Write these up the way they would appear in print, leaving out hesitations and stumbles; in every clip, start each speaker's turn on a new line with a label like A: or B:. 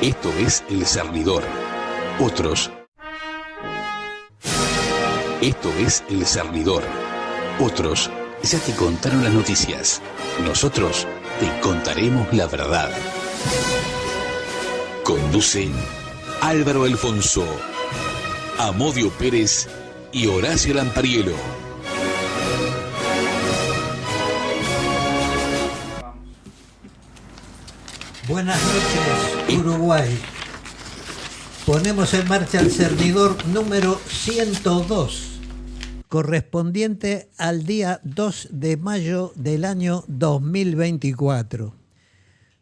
A: Esto es El Cernidor. Otros. Esto es El Cernidor. Otros ya te contaron las noticias. Nosotros te contaremos la verdad. Conducen Álvaro Alfonso, Amodio Pérez y Horacio Lampariello.
B: Buenas noches, Uruguay. Ponemos en marcha el Cernidor número 102, correspondiente al día 2 de mayo del año 2024.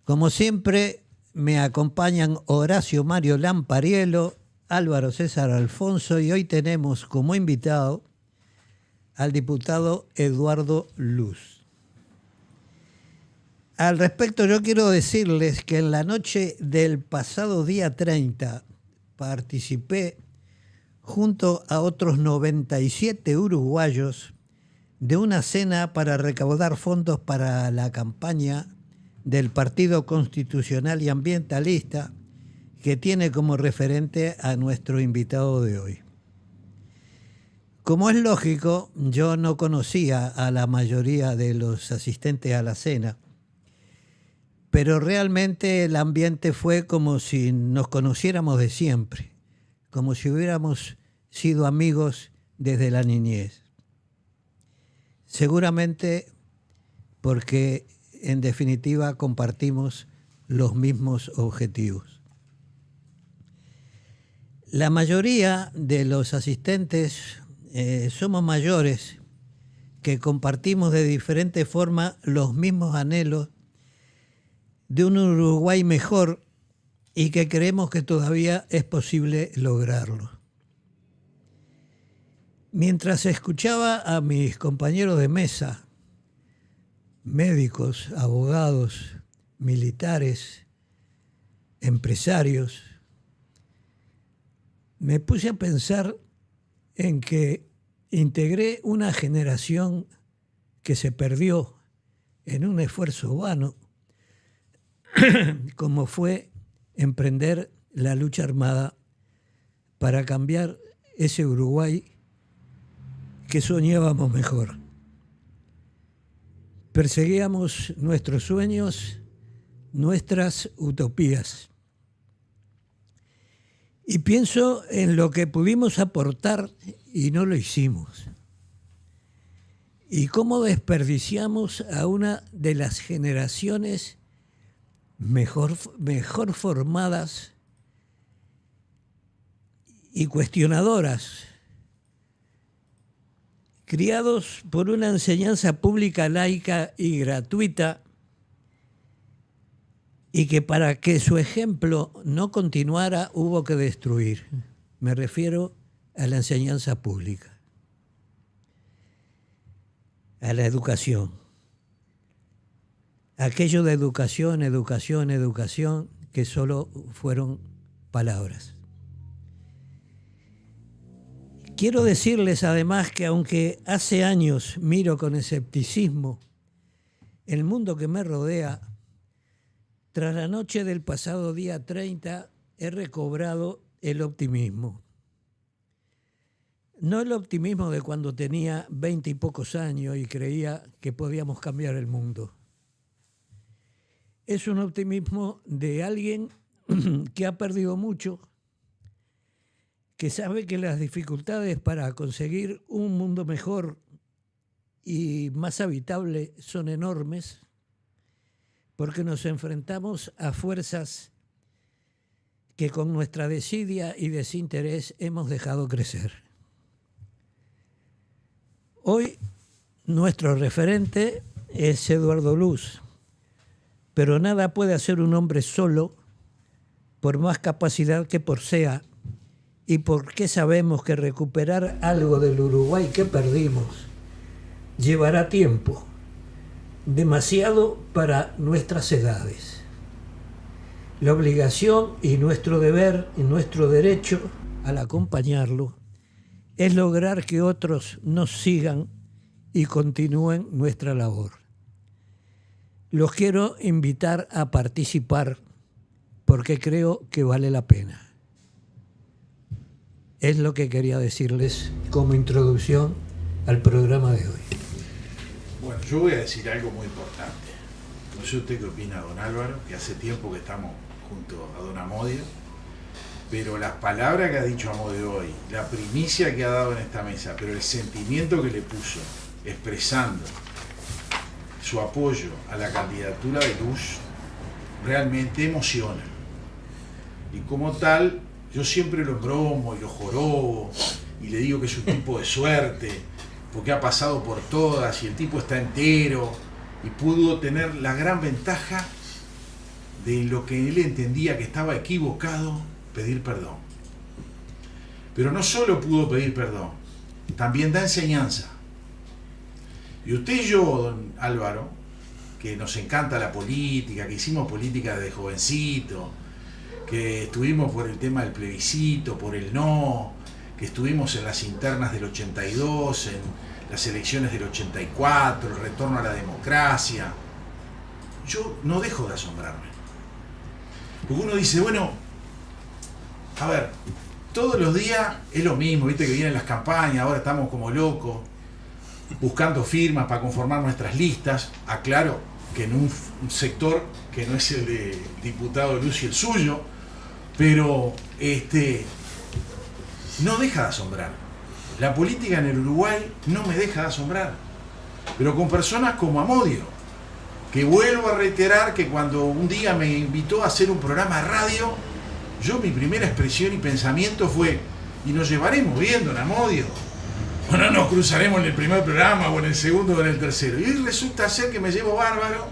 B: Como siempre, me acompañan Horacio Mario Lampariello, Álvaro César Alfonso, y hoy tenemos como invitado al diputado Eduardo Luz. Al respecto, yo quiero decirles que en la noche del pasado día 30 participé junto a otros 97 uruguayos de una cena para recaudar fondos para la campaña del Partido Constitucional y Ambientalista, que tiene como referente a nuestro invitado de hoy. Como es lógico, yo no conocía a la mayoría de los asistentes a la cena, pero realmente el ambiente fue como si nos conociéramos de siempre, como si hubiéramos sido amigos desde la niñez. Seguramente porque en definitiva compartimos los mismos objetivos. La mayoría de los asistentes somos mayores que compartimos de diferente forma los mismos anhelos de un Uruguay mejor y que creemos que todavía es posible lograrlo. Mientras escuchaba a mis compañeros de mesa, médicos, abogados, militares, empresarios, me puse a pensar en que integré una generación que se perdió en un esfuerzo vano, como fue emprender la lucha armada para cambiar ese Uruguay que soñábamos mejor. Perseguíamos nuestros sueños, nuestras utopías. Y pienso en lo que pudimos aportar y no lo hicimos. Y cómo desperdiciamos a una de las generaciones mejor formadas y cuestionadoras, criados por una enseñanza pública, laica y gratuita, y que para que su ejemplo no continuara hubo que destruir. Me refiero a la enseñanza pública, a la educación. Aquello de educación, educación, educación, que solo fueron palabras. Quiero decirles además que aunque hace años miro con escepticismo el mundo que me rodea, tras la noche del pasado día 30 he recobrado el optimismo. No el optimismo de cuando tenía 20 y pocos años y creía que podíamos cambiar el mundo. Es un optimismo de alguien que ha perdido mucho, que sabe que las dificultades para conseguir un mundo mejor y más habitable son enormes, porque nos enfrentamos a fuerzas que con nuestra desidia y desinterés hemos dejado crecer. Hoy nuestro referente es Eduardo Luz, pero nada puede hacer un hombre solo, por más capacidad que posea, y porque sabemos que recuperar algo del Uruguay que perdimos llevará tiempo, demasiado para nuestras edades. La obligación y nuestro deber y nuestro derecho al acompañarlo es lograr que otros nos sigan y continúen nuestra labor. Los quiero invitar a participar porque creo que vale la pena. Es lo que quería decirles como introducción al programa de hoy.
C: Bueno, yo voy a decir algo muy importante. No sé usted qué opina, don Álvaro, que hace tiempo que estamos junto a don Amodio, pero las palabras que ha dicho Amodio hoy, la primicia que ha dado en esta mesa, pero el sentimiento que le puso expresando su apoyo a la candidatura de Luz, realmente emociona. Y como tal, yo siempre lo embromo y lo jorobo y le digo que es un tipo de suerte, porque ha pasado por todas y el tipo está entero y pudo tener la gran ventaja de lo que él entendía que estaba equivocado, pedir perdón. Pero no solo pudo pedir perdón, también da enseñanza. Y usted y yo, don Álvaro, que nos encanta la política, que hicimos política desde jovencito, que estuvimos por el tema del plebiscito, por el no, que estuvimos en las internas del 82, en las elecciones del 84, el retorno a la democracia, yo no dejo de asombrarme. Porque uno dice, bueno, a ver, todos los días es lo mismo, viste que vienen las campañas, ahora estamos como locos, buscando firmas para conformar nuestras listas. Aclaro que en un sector que no es el de diputado Luz y el suyo, pero no deja de asombrar. La política en el Uruguay no me deja de asombrar, pero con personas como Amodio, que vuelvo a reiterar que cuando un día me invitó a hacer un programa de radio, yo mi primera expresión y pensamiento fue, y nos llevaremos bien, don Amodio, o no nos cruzaremos en el primer programa o en el segundo o en el tercero. Y hoy resulta ser que me llevo bárbaro,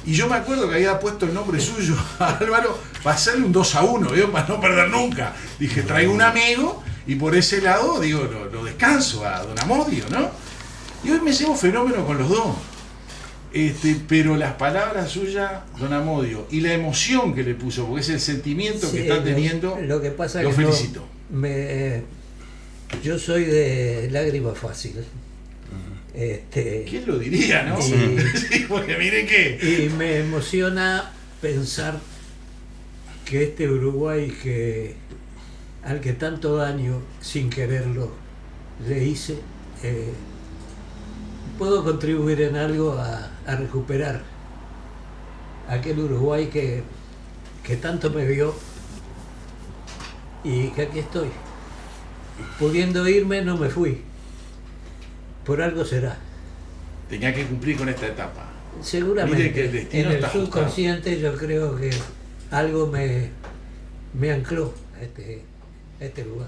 C: y yo me acuerdo que había puesto el nombre suyo a Álvaro para hacerle un 2-1, ¿vio? Para no perder nunca. Dije, traigo un amigo y por ese lado, digo, lo descanso a don Amodio, ¿no? Y hoy me llevo fenómeno con los dos. Pero las palabras suyas, don Amodio, y la emoción que le puso, porque es el sentimiento que está teniendo,
B: lo que pasa
C: lo
B: que
C: felicito.
B: Yo soy de lágrima fácil.
C: ¿Quién lo diría, no? Sí, porque mire que...
B: Y me emociona pensar que este Uruguay al que tanto daño, sin quererlo, le hice, puedo contribuir en algo a recuperar aquel Uruguay que tanto me vio y que aquí estoy. Pudiendo irme, no me fui. Por algo será.
C: Tenía que cumplir con esta etapa.
B: Seguramente.
C: Mire que el destino
B: en el
C: está
B: subconsciente yo creo que algo me ancló a este lugar.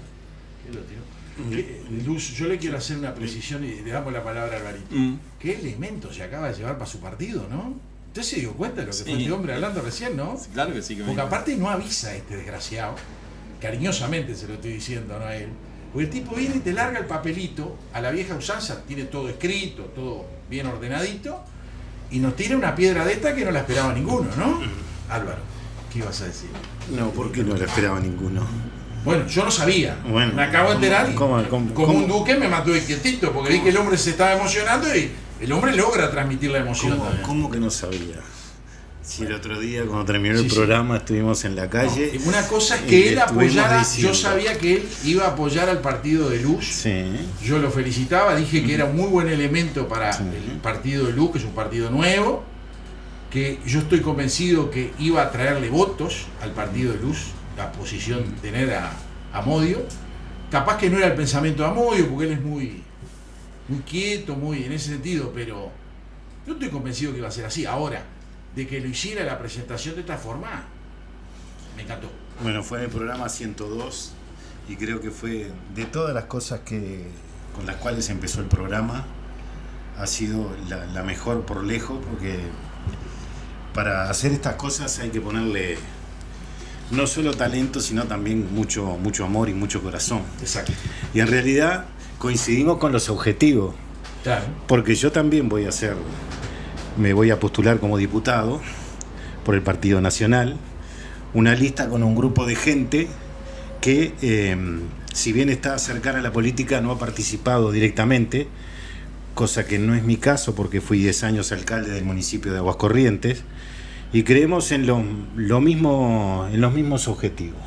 C: Luz, yo le quiero hacer una precisión y le damos la palabra a Alvarito. ¿Qué elemento se acaba de llevar para su partido, no? ¿Usted se dio cuenta de lo que fue este hombre hablando recién, no?
D: Sí, claro que sí.
C: Porque aparte no avisa este desgraciado, cariñosamente se lo estoy diciendo, ¿no? A él. Porque el tipo viene y te larga el papelito a la vieja usanza, tiene todo escrito, todo bien ordenadito, y nos tira una piedra de esta que no la esperaba ninguno, ¿no? Álvaro, ¿qué ibas a decir?
D: No, ¿por qué no la esperaba ninguno?
C: Bueno, yo no sabía.
D: Bueno,
C: me acabo de enterar y
D: como
C: un duque me mató quietito, porque vi que el hombre se estaba emocionando y el hombre logra transmitir la emoción.
D: ¿Cómo que no sabía? Si el otro día, cuando terminó el programa, estuvimos en la calle.
C: No, una cosa es que él apoyara, yo sabía que él iba a apoyar al partido de Luz.
D: Sí.
C: Yo lo felicitaba, dije que era un muy buen elemento para el partido de Luz, que es un partido nuevo, que yo estoy convencido que iba a traerle votos al partido de Luz, la posición de tener a Amodio. Capaz que no era el pensamiento de Amodio, porque él es muy quieto, muy en ese sentido, pero yo estoy convencido que iba a ser así. Ahora, de que lo hiciera la presentación de esta forma, me encantó.
D: Bueno, fue en el programa 102 y creo que fue de todas las cosas con las cuales empezó el programa, ha sido la mejor por lejos, porque para hacer estas cosas hay que ponerle no solo talento, sino también mucho amor y mucho corazón.
C: Exacto.
D: Y en realidad coincidimos con los objetivos.
C: Claro.
D: Porque yo también me voy a postular como diputado por el Partido Nacional, una lista con un grupo de gente que, si bien está cercana a la política, no ha participado directamente, cosa que no es mi caso porque fui 10 años alcalde del municipio de Aguascorrientes, y creemos en lo mismo, en los mismos objetivos,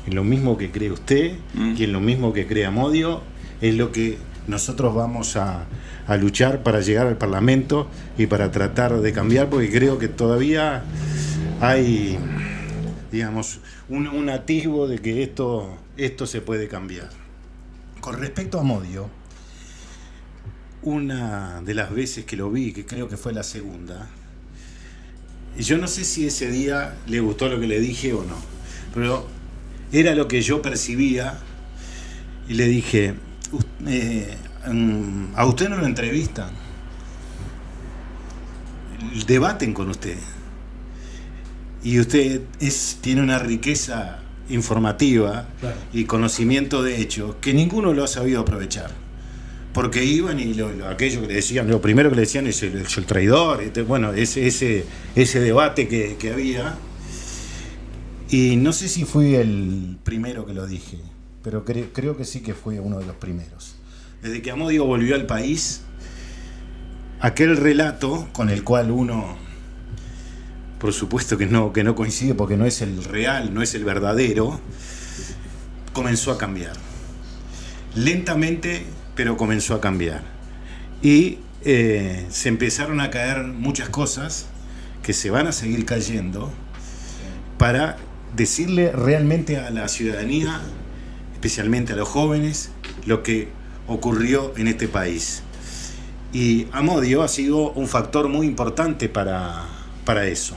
D: en lo mismo que cree usted y en lo mismo que cree Amodio. Es lo que nosotros vamos a luchar para llegar al Parlamento y para tratar de cambiar, porque creo que todavía hay, digamos, un atisbo de que esto se puede cambiar. Con respecto a Amodio, una de las veces que lo vi, que creo que fue la segunda, yo no sé si ese día le gustó lo que le dije o no, pero era lo que yo percibía y le dije, a usted no lo entrevistan, debaten con usted, y usted tiene una riqueza informativa, claro, y conocimiento de hechos que ninguno lo ha sabido aprovechar, porque iban y aquello que le decían, lo primero que le decían es el traidor, bueno, ese debate que había, y no sé si fui el primero que lo dije, pero creo que sí que fue uno de los primeros. Desde que Amodio volvió al país, aquel relato con el cual uno, por supuesto que no coincide porque no es el real, no es el verdadero, comenzó a cambiar. Lentamente, pero comenzó a cambiar. Y se empezaron a caer muchas cosas que se van a seguir cayendo para decirle realmente a la ciudadanía, especialmente a los jóvenes, lo que ocurrió en este país. Y Amodio ha sido un factor muy importante para eso,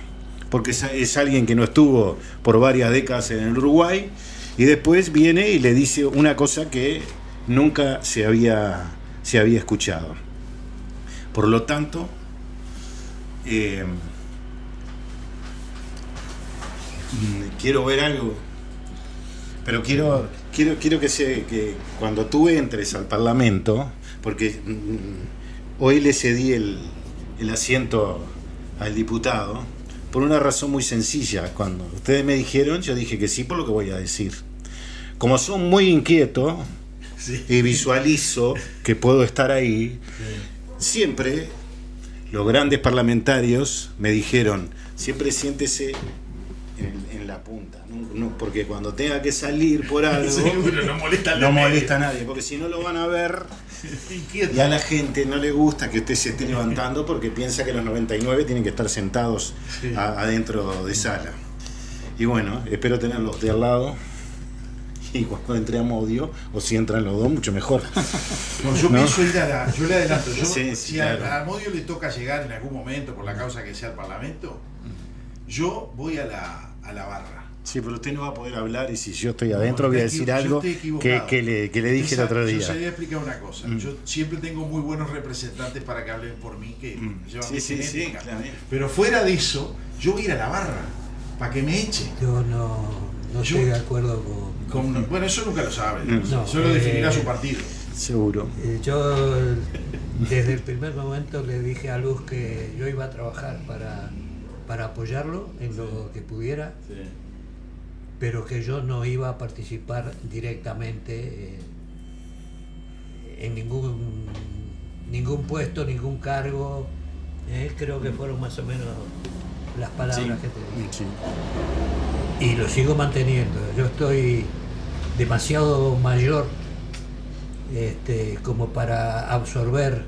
D: porque es alguien que no estuvo por varias décadas en el Uruguay y después viene y le dice una cosa que nunca se había escuchado. Por lo tanto, quiero ver algo, pero quiero que cuando tú entres al Parlamento, porque hoy le cedí el asiento al diputado por una razón muy sencilla. Cuando ustedes me dijeron, yo dije que sí por lo que voy a decir. Como son muy inquietos, sí, y visualizo que puedo estar ahí, sí, siempre los grandes parlamentarios me dijeron, siempre siéntese en la punta, no, porque cuando tenga que salir por algo, seguro, no molesta a nadie, porque si no lo van a ver inquieto. Y a la gente no le gusta que usted se esté levantando porque piensa que los 99 tienen que estar sentados, sí, adentro de sala. Y bueno, espero tenerlos de al lado, y cuando entre Amodio, o si entran los dos, mucho mejor.
C: No, yo pienso ir yo le adelanto,
D: sí,
C: si
D: claro,
C: a Amodio le toca llegar en algún momento por la causa que sea al Parlamento, yo voy a la barra.
D: Sí, pero usted no va a poder hablar, y si yo estoy adentro voy a decir algo que le dije el otro día.
C: Yo se voy a explicar una cosa. Yo siempre tengo muy buenos representantes para que hablen por mí, que llevan mi genética. Claro. Pero fuera de eso, yo voy a ir a la barra para que me echen.
B: Yo no estoy de acuerdo con...
C: Bueno, eso nunca lo sabe. Eso lo definirá su partido.
D: Seguro.
B: Yo desde el primer momento le dije a Luz que yo iba a trabajar para apoyarlo en lo que pudiera, sí, pero que yo no iba a participar directamente en ningún puesto, ningún cargo. Creo que fueron más o menos las palabras, sí, que te dije. Sí. Y lo sigo manteniendo. Yo estoy demasiado mayor como para absorber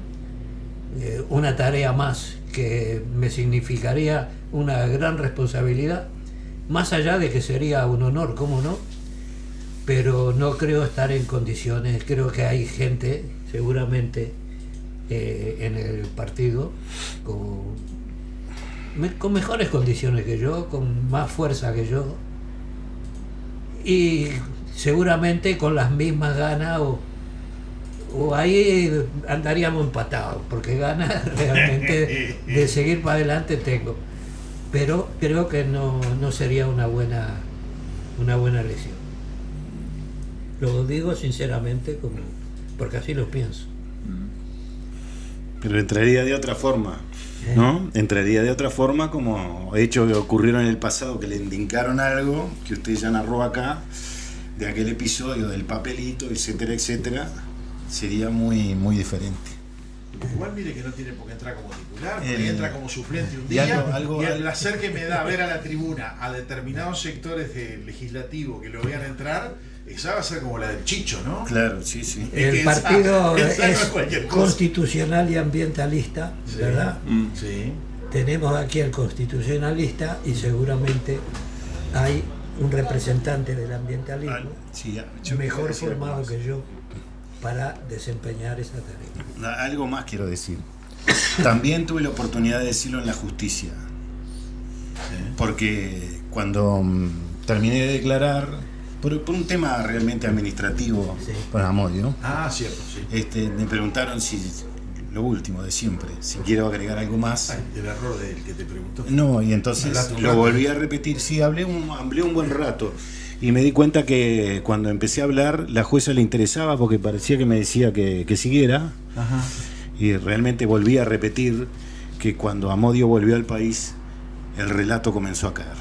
B: una tarea más que me significaría una gran responsabilidad, más allá de que sería un honor, ¿cómo no? Pero no creo estar en condiciones. Creo que hay gente, seguramente, en el partido con mejores condiciones que yo, con más fuerza que yo, y seguramente con las mismas ganas, o ahí andaríamos empatados, porque ganas realmente de seguir para adelante tengo. Pero creo que no sería una buena elección. Lo digo sinceramente, porque así lo pienso.
D: Pero entraría de otra forma, ¿no? Entraría de otra forma, como hechos que ocurrieron en el pasado, que le indicaron algo que usted ya narró acá, de aquel episodio del papelito, etcétera, etcétera. Sería muy, muy diferente.
C: Igual mire que no tiene por qué entrar como titular, porque entra como suplente un
D: y
C: día,
D: algo-
C: y el placer que me da ver a la tribuna a determinados sectores del legislativo que lo vean entrar, esa va a ser como la del Chicho, ¿no?
D: Claro, sí, sí.
B: El
C: Esa
B: partido
C: no es
B: es
C: cualquier cosa.
B: constitucional y ambientalista,
C: Sí.
B: ¿verdad?
C: Sí.
B: Tenemos aquí al constitucionalista y seguramente hay un representante del ambientalismo
D: Sí, yo
B: mejor
D: quiero decir algo
B: formado
D: más.
B: que yo para desempeñar esa tarea.
D: Algo más quiero decir. También tuve la oportunidad de decirlo en la justicia. Porque cuando terminé de declarar, por un tema realmente administrativo,
B: Sí.
D: con Amodio,
C: Ah, cierto, sí.
D: me preguntaron si, lo último de siempre, si quiero agregar algo más.
C: Ay, el error del que te preguntó.
D: No, y entonces
C: Hablaste un
D: lo
C: rato.
D: volví a repetir, sí, hablé un buen rato. Y me di cuenta que cuando empecé a hablar, la jueza le interesaba porque parecía que me decía que siguiera.
C: Ajá.
D: Y realmente volví a repetir que cuando Amodio volvió al país, el relato comenzó a caer.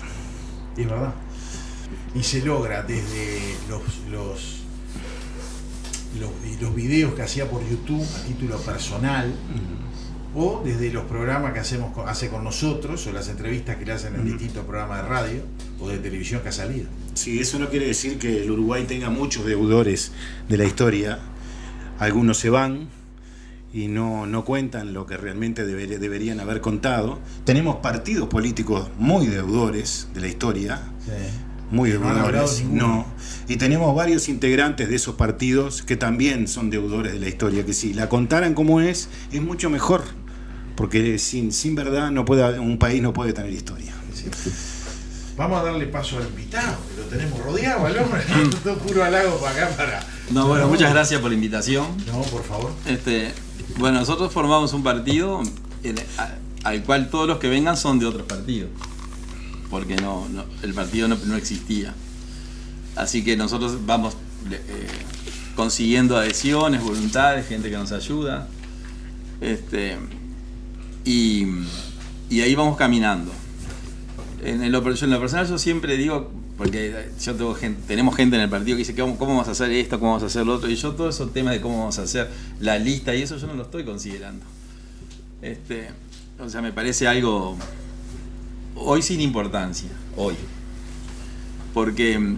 C: Y es verdad. Y se logra desde los videos que hacía por YouTube a título personal, o desde los programas que hace con nosotros, o las entrevistas que le hacen en distintos programas de radio o de televisión que ha salido.
D: Sí, eso no quiere decir que el Uruguay tenga muchos deudores de la historia. Algunos se van y no cuentan lo que realmente deberían haber contado. Tenemos partidos políticos muy deudores de la historia, muy
C: No han hablado
D: deudores,
C: ninguno.
D: no. Y tenemos varios integrantes de esos partidos que también son deudores de la historia, que si la contaran como es mucho mejor, porque sin verdad un país no puede tener historia.
C: Vamos a darle paso al invitado, que lo tenemos rodeado al hombre. Todo puro halago para acá para.
E: No, bueno, muchas gracias por la invitación.
C: No, por favor.
E: Bueno, nosotros formamos un partido al cual todos los que vengan son de otros partidos, porque el partido no existía. Así que nosotros vamos consiguiendo adhesiones, voluntades, gente que nos ayuda, y ahí vamos caminando. En lo personal yo siempre digo, porque yo tenemos gente en el partido que dice cómo vamos a hacer esto, cómo vamos a hacer lo otro, y yo todos esos temas de cómo vamos a hacer la lista y eso yo no lo estoy considerando. O sea, me parece algo hoy sin importancia, hoy. Porque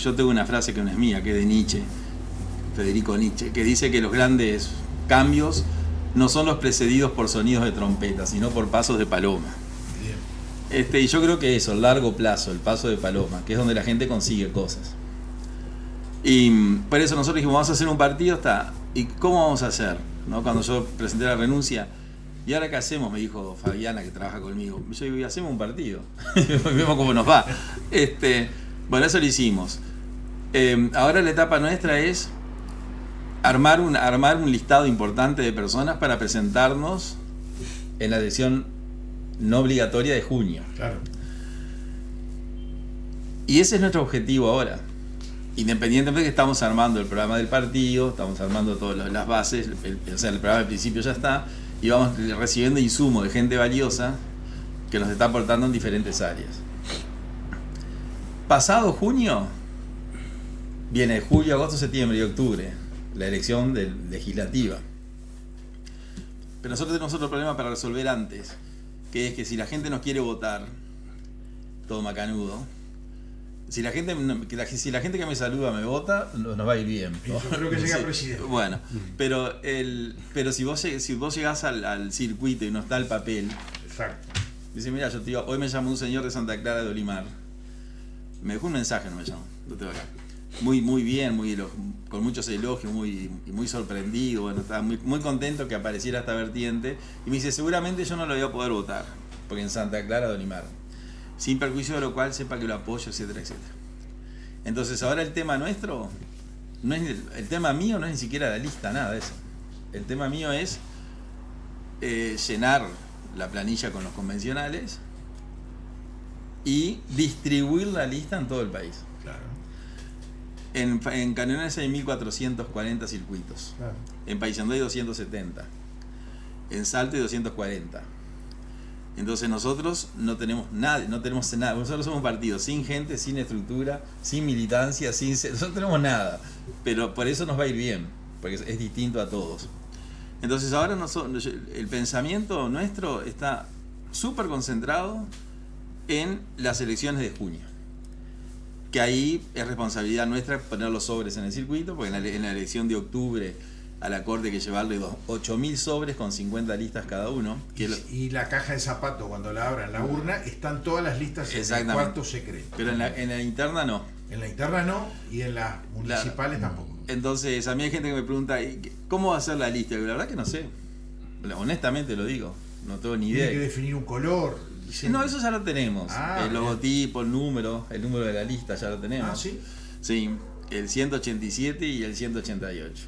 E: yo tengo una frase que no es mía, que es de Nietzsche, Federico Nietzsche, que dice que los grandes cambios no son los precedidos por sonidos de trompeta, sino por pasos de paloma. Y yo creo que eso, el largo plazo, el paso de paloma, que es donde la gente consigue cosas. Y por eso nosotros dijimos, vamos a hacer un partido, ¿y cómo vamos a hacer? ¿No? Cuando yo presenté la renuncia, ¿y ahora qué hacemos? Me dijo Fabiana, que trabaja conmigo. Yo digo, hacemos un partido. Vemos cómo nos va. Bueno, eso lo hicimos. Ahora la etapa nuestra es armar un listado importante de personas para presentarnos en la elección no obligatoria de junio.
C: Claro.
E: Y ese es nuestro objetivo ahora. Independientemente de que estamos armando el programa del partido, estamos armando todas las bases, o sea, el programa del principio ya está, y vamos recibiendo insumos de gente valiosa que nos está aportando en diferentes áreas. Pasado junio, viene julio, agosto, septiembre y octubre, la elección legislativa. Pero nosotros tenemos otro problema para resolver antes, que es que si la gente nos quiere votar, todo macanudo, si la gente que me saluda me vota, nos va a ir bien, ¿no?
C: Yo creo que llega
E: Sí.
C: presidente.
E: Bueno, pero si vos llegás al circuito y no está el papel,
C: Exacto.
E: dice, mira, hoy me llamó un señor de Santa Clara de Olimar, me dejó un mensaje, no me llamó, lo tengo acá. Muy bien, con muchos elogios, muy sorprendido, bueno, estaba muy contento que apareciera esta vertiente, y me dice, seguramente yo no lo voy a poder votar, porque en Santa Clara de Olimar, sin perjuicio de lo cual sepa que lo apoyo, etcétera, etcétera. Entonces ahora el tema nuestro, el tema mío no es ni siquiera la lista, nada de eso. El tema mío es llenar la planilla con los convencionales y distribuir la lista en todo el país.
C: Claro.
E: En Canelones hay 1440 circuitos.
C: Claro.
E: En Paysandú hay 270. En Salto hay 240. Entonces nosotros no tenemos nada. Nosotros somos un partido sin gente, sin estructura, sin militancia, nosotros no tenemos nada. Pero por eso nos va a ir bien, porque es distinto a todos. Entonces ahora el pensamiento nuestro está súper concentrado en las elecciones de junio. Que ahí es responsabilidad nuestra poner los sobres en el circuito, porque en la elección de octubre a la Corte hay que llevarle 8.000 sobres con 50 listas cada uno.
C: Y la caja de zapatos, cuando la abran la urna, están todas las listas en el cuarto secreto.
E: Pero en la interna no.
C: En la interna no, y en las municipales tampoco.
E: Entonces, a mí hay gente que me pregunta, ¿cómo va a ser la lista? Y la verdad que no sé. Honestamente lo digo. No tengo ni idea.
C: Hay que definir un color.
E: No, eso ya lo tenemos. El logotipo, el número de la lista ya lo tenemos.
C: Ah, ¿sí?
E: Sí, el 187 y el 188.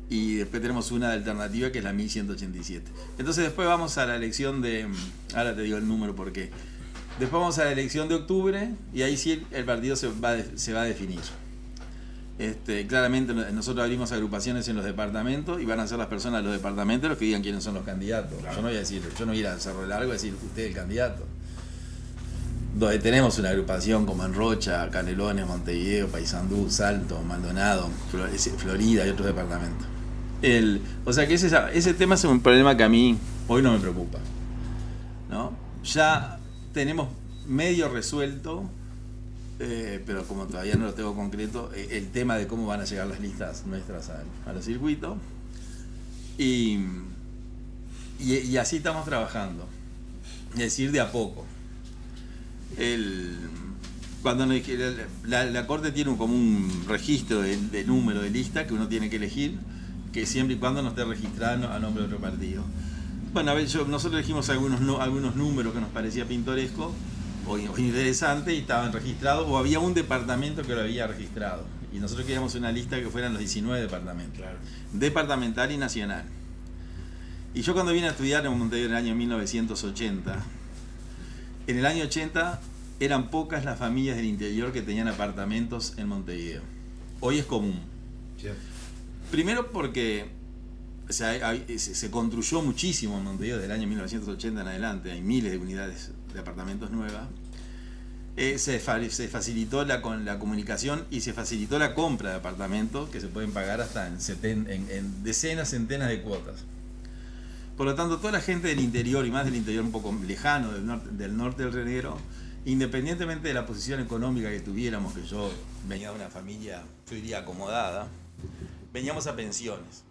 E: Y después tenemos una de alternativa que es la 1187. Entonces después vamos a la elección de... Ahora te digo el número por qué. Después vamos a la elección de octubre y ahí sí el partido se va a definir. Claramente nosotros abrimos agrupaciones en los departamentos y van a ser las personas de los departamentos los que digan quiénes son los candidatos. Claro. Yo no voy a ir a Cerro Largo y decir usted es el candidato. Donde tenemos una agrupación como en Rocha, Canelones, Montevideo, Paysandú, Salto, Maldonado, Florida y otros departamentos. O sea que ese tema es un problema que a mí hoy no me preocupa, ¿no? Ya tenemos medio resuelto, pero como todavía no lo tengo concreto, el tema de cómo van a llegar las listas nuestras al circuito. Y así estamos trabajando. Es decir, de a poco. Cuando la Corte tiene como un registro de número de lista que uno tiene que elegir, que siempre y cuando no esté registrado a nombre de otro partido. Bueno, a ver, nosotros elegimos algunos números que nos parecía pintoresco o interesante y estaban registrados, o había un departamento que lo había registrado. Y nosotros queríamos una lista que fueran los 19 departamentos, claro, departamental y nacional. Y yo cuando vine a estudiar en Montevideo en el año 1980, en el año 80 eran pocas las familias del interior que tenían apartamentos en Montevideo. Hoy es común. Sí. Primero porque se construyó muchísimo en Montevideo desde el año 1980 en adelante. Hay miles de unidades de apartamentos nuevas. Se facilitó la comunicación y se facilitó la compra de apartamentos que se pueden pagar hasta en decenas, centenas de cuotas. Por lo tanto, toda la gente del interior, y más del interior un poco lejano, del norte del Renegro, independientemente de la posición económica que tuviéramos, que yo venía de una familia, yo diría, acomodada, veníamos a pensiones.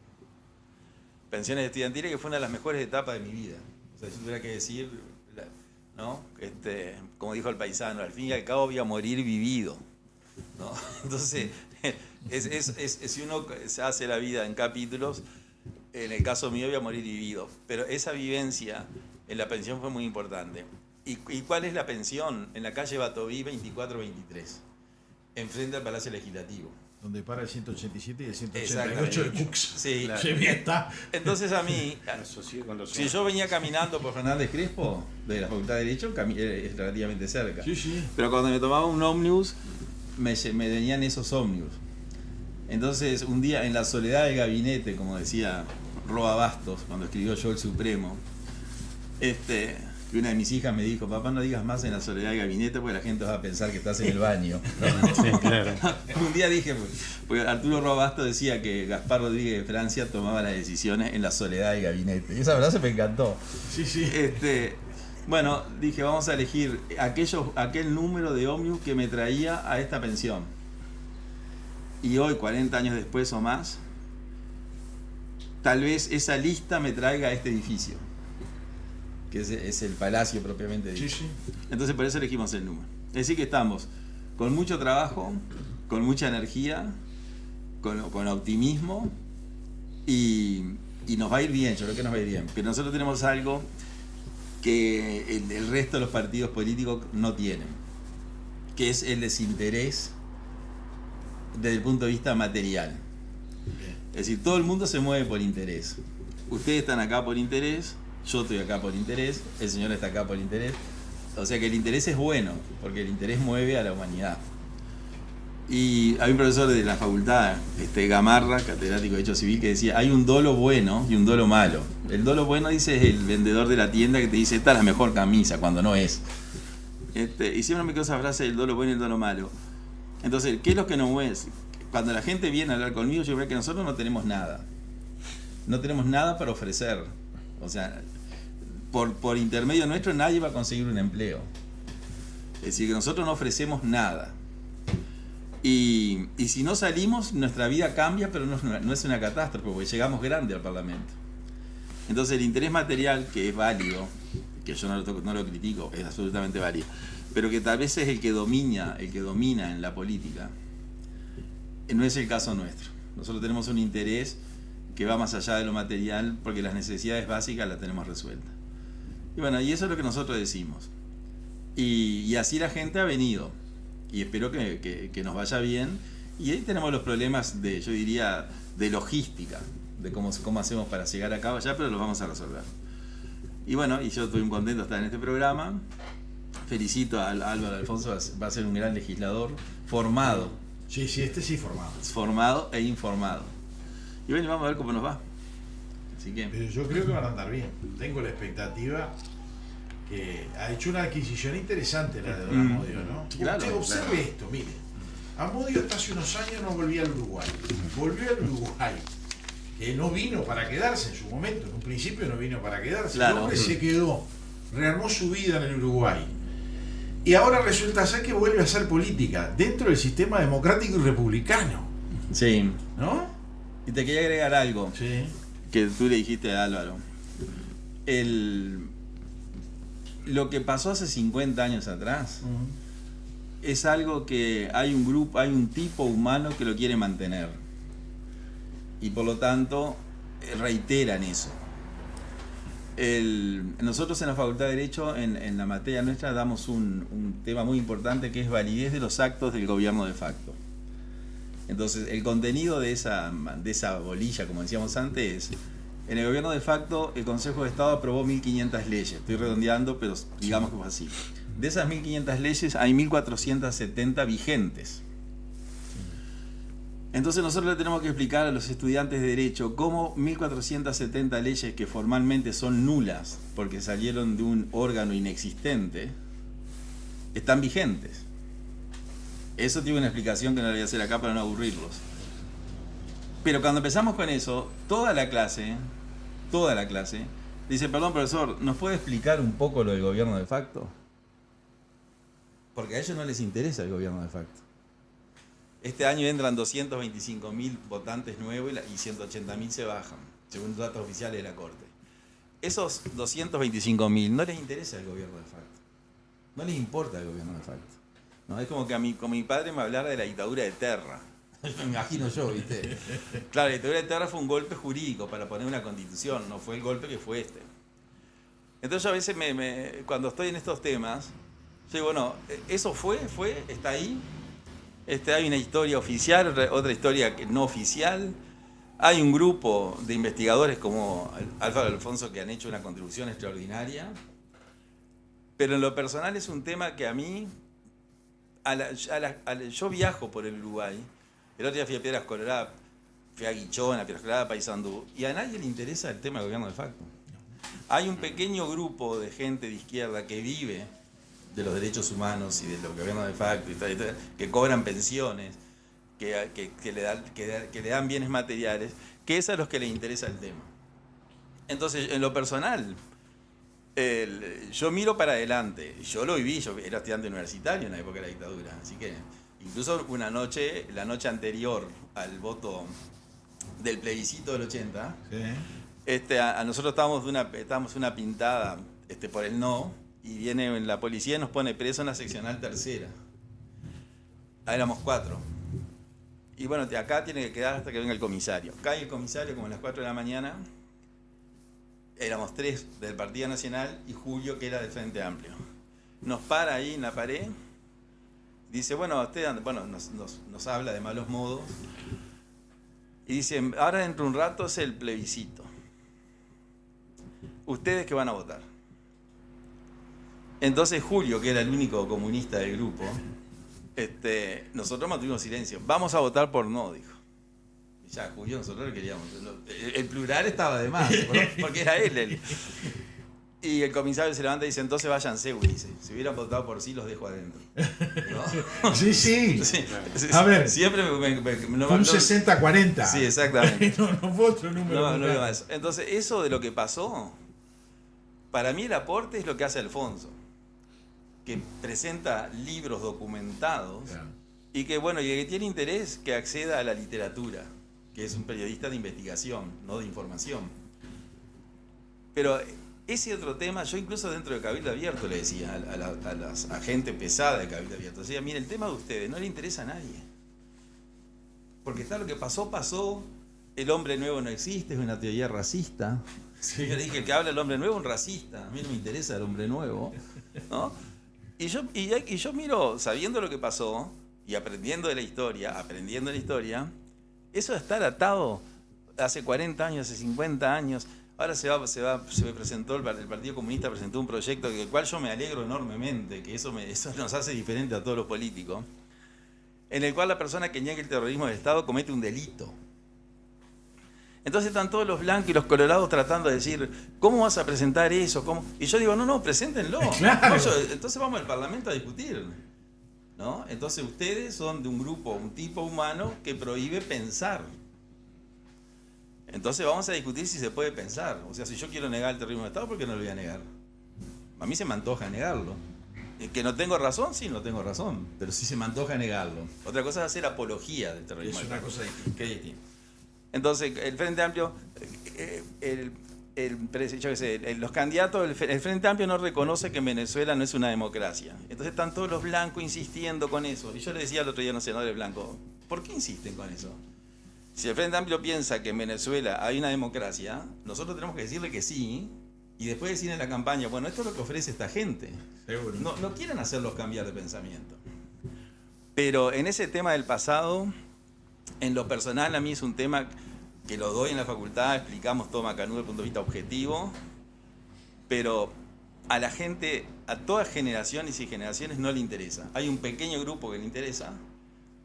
E: Pensiones estudiantiles, que fue una de las mejores etapas de mi vida. O sea, yo tuviera que decir, ¿no? Como dijo el paisano, al fin y al cabo voy a morir vivido, ¿no? Entonces, si uno se hace la vida en capítulos, en el caso mío voy a morir vivido. Pero esa vivencia en la pensión fue muy importante. ¿Y cuál es la pensión? En la calle Batoví 2423, enfrente al Palacio Legislativo.
C: Donde para el 187 y el 188 de Cux.
E: Sí,
C: claro. Sí, bien está.
E: Entonces a mí, si yo venía caminando por Fernández Crespo, de la Facultad de Derecho, es relativamente cerca.
C: Sí, sí.
E: Pero cuando me tomaba un ómnibus, me venían esos ómnibus. Entonces, un día en la soledad del gabinete, como decía Roa Bastos, cuando escribió Yo el Supremo, que una de mis hijas me dijo, papá, no digas más en la soledad del gabinete porque la gente va a pensar que estás en el baño.
D: Sí, claro.
E: Un día dije, porque Arturo Roa Bastos decía que Gaspar Rodríguez de Francia tomaba las decisiones en la soledad del gabinete. Y esa frase me encantó.
C: Sí, sí.
E: Bueno, dije, vamos a elegir aquel número de ómnibus que me traía a esta pensión. Y hoy, 40 años después o más, tal vez esa lista me traiga a este edificio, que es el palacio propiamente dicho. Sí, sí. Entonces por eso elegimos el número. Es decir que estamos con mucho trabajo, con mucha energía, con optimismo y nos va a ir bien, yo creo que nos va a ir bien. Pero nosotros tenemos algo que el resto de los partidos políticos no tienen, que es el desinterés desde el punto de vista material. Es decir, todo el mundo se mueve por interés. Ustedes están acá por interés, yo estoy acá por interés, el señor está acá por interés. O sea que el interés es bueno, porque el interés mueve a la humanidad. Y hay un profesor de la facultad, Gamarra, catedrático de Derecho Civil, que decía, hay un dolo bueno y un dolo malo. El dolo bueno, dice, es el vendedor de la tienda que te dice, esta es la mejor camisa, cuando no es. Y siempre me quedo esa frase del dolo bueno y el dolo malo. Entonces, ¿qué es lo que nos mueve? Cuando la gente viene a hablar conmigo, yo veo que nosotros no tenemos nada. no tenemos nada para ofrecer. O sea, por intermedio nuestro nadie va a conseguir un empleo. Es decir, que nosotros no ofrecemos nada. Y si no salimos, nuestra vida cambia, pero no es una catástrofe, porque llegamos grande al Parlamento. Entonces el interés material, que es válido, que yo no lo critico, es absolutamente válido, pero que tal vez es el que domina en la política, no es el caso nuestro. Nosotros tenemos un interés que va más allá de lo material, porque las necesidades básicas las tenemos resueltas. Y bueno, y eso es lo que nosotros decimos. Y así la gente ha venido. Y espero que nos vaya bien. Y ahí tenemos los problemas yo diría, de logística, de cómo hacemos para llegar a cabo allá, pero los vamos a resolver. Y bueno, y yo estoy muy contento de estar en este programa. Felicito a Álvaro Alfonso, va a ser un gran legislador, formado.
C: Sí, este sí formado.
E: Formado e informado. Y bueno, vamos a ver cómo nos va. Así que...
C: Pero yo creo que van a andar bien. Tengo la expectativa que ha hecho una adquisición interesante la de Don Amodio, ¿no?
E: Claro,
C: Usted observe esto, mire. Amodio hasta hace unos años no volvía al Uruguay. Volvió al Uruguay. Que no vino para quedarse en su momento. En un principio no vino para quedarse.
E: Claro.
C: El hombre se quedó. Rearmó su vida en el Uruguay. Y ahora resulta ser que vuelve a hacer política dentro del sistema democrático y republicano.
E: Sí.
C: ¿No?
E: Y te quería agregar algo.
C: Sí.
E: Que tú le dijiste a Álvaro. Lo que pasó hace 50 años atrás es algo que hay un tipo humano que lo quiere mantener. Y por lo tanto reiteran eso. Nosotros en la Facultad de Derecho, en la materia nuestra, damos un tema muy importante que es validez de los actos del gobierno de facto. Entonces, el contenido de esa bolilla, como decíamos antes, es: en el gobierno de facto, el Consejo de Estado aprobó 1.500 leyes. Estoy redondeando, pero digamos que fue así. De esas 1.500 leyes, hay 1.470 vigentes. Entonces nosotros le tenemos que explicar a los estudiantes de Derecho cómo 1.470 leyes que formalmente son nulas, porque salieron de un órgano inexistente, están vigentes. Eso tiene una explicación que no le voy a hacer acá para no aburrirlos. Pero cuando empezamos con eso, toda la clase, dice: perdón, profesor, ¿nos puede explicar un poco lo del gobierno de facto? Porque a ellos no les interesa el gobierno de facto. Este año entran 225.000 votantes nuevos y 180.000 se bajan, según los datos oficiales de la Corte. Esos 225.000 no les interesa el gobierno de facto. No les importa el gobierno de facto. No, es como que como mi padre me hablara de la dictadura de Terra. Me imagino yo, ¿viste? Claro, la dictadura de Terra fue un golpe jurídico para poner una constitución, no fue el golpe que fue este. Entonces yo a veces cuando estoy en estos temas, yo digo, bueno, eso está ahí. Hay una historia oficial, otra historia no oficial. Hay un grupo de investigadores como Álvaro Alfonso que han hecho una contribución extraordinaria. Pero en lo personal es un tema que a mí, yo viajo por el Uruguay. El otro día fui a Piedras Coloradas, fui a Guichón, a Piedras Coloradas, a Paysandú, y a nadie le interesa el tema del gobierno de facto. Hay un pequeño grupo de gente de izquierda que vive de los derechos humanos y de los gobiernos de facto, y tal, que cobran pensiones, que le dan bienes materiales, que es a los que les interesa el tema. Entonces, en lo personal, yo miro para adelante. Yo lo viví, yo era estudiante universitario en la época de la dictadura, así que incluso la noche anterior al voto del plebiscito del 80, sí. A nosotros estábamos una pintada por el no, y viene la policía y nos pone preso en la seccional tercera. Ahí éramos 4. Y bueno, acá tiene que quedar hasta que venga el comisario. Cae el comisario como a las 4 de la mañana. Éramos 3 del Partido Nacional y Julio, que era del Frente Amplio. Nos para ahí en la pared. Dice, bueno, nos habla de malos modos. Y dice, ahora dentro de un rato es el plebiscito. ¿Ustedes qué van a votar? Entonces Julio, que era el único comunista del grupo, nosotros mantuvimos silencio. Vamos a votar por no, dijo. Y ya, Julio, nosotros le queríamos. El plural estaba de más, porque era él. Y el comisario se levanta y dice, entonces váyanse, Ulises. Si hubieran votado por sí, los dejo adentro. ¿No?
C: Sí, sí.
E: Sí.
C: A ver,
E: Siempre
C: fue un 60-40.
E: Sí, exactamente.
C: No fue otro número.
E: No más. Entonces, eso de lo que pasó, para mí el aporte es lo que hace Alfonso, que presenta libros documentados y que, bueno, y que tiene interés que acceda a la literatura, que es un periodista de investigación, no de información. Pero ese otro tema, yo incluso dentro de Cabildo Abierto le decía a gente pesada de Cabildo Abierto, decía, mire, el tema de ustedes no le interesa a nadie. Porque está lo que pasó, pasó, el hombre nuevo no existe, es una teoría racista. Sí. Yo dije, el que habla del hombre nuevo es un racista, a mí no me interesa el hombre nuevo, ¿no? Y yo miro, sabiendo lo que pasó, y aprendiendo la historia, eso de estar atado hace 40 años, hace 50 años, ahora se presentó, el Partido Comunista presentó un proyecto del cual yo me alegro enormemente, que eso nos hace diferente a todos los políticos, en el cual la persona que niega el terrorismo del Estado comete un delito. Entonces están todos los blancos y los colorados tratando de decir, ¿cómo vas a presentar eso? ¿Cómo? Y yo digo, no, preséntenlo.
C: Claro.
E: Entonces vamos al Parlamento a discutir, ¿no? Entonces ustedes son de un grupo, un tipo humano que prohíbe pensar. Entonces vamos a discutir si se puede pensar. O sea, si yo quiero negar el terrorismo del Estado, ¿por qué no lo voy a negar? A mí se me antoja negarlo. ¿Que no tengo razón? Sí, no tengo razón. Pero sí se me antoja negarlo. Otra cosa es hacer apología del terrorismo.
C: Es una cosa distinta.
E: Qué distinto. Entonces, el Frente Amplio, los candidatos, el Frente Amplio no reconoce que en Venezuela no es una democracia. Entonces están todos los blancos insistiendo con eso. Y yo le decía el otro día a los senadores blancos, ¿por qué insisten con eso? Si el Frente Amplio piensa que en Venezuela hay una democracia, nosotros tenemos que decirle que sí, y después decir en la campaña, bueno, esto es lo que ofrece esta gente.
C: Seguro.
E: No quieren hacerlos cambiar de pensamiento. Pero en ese tema del pasado, en lo personal, a mí es un tema que lo doy en la facultad, explicamos todo macanudo desde el punto de vista objetivo, pero a la gente, a todas generaciones y generaciones no le interesa. Hay un pequeño grupo que le interesa,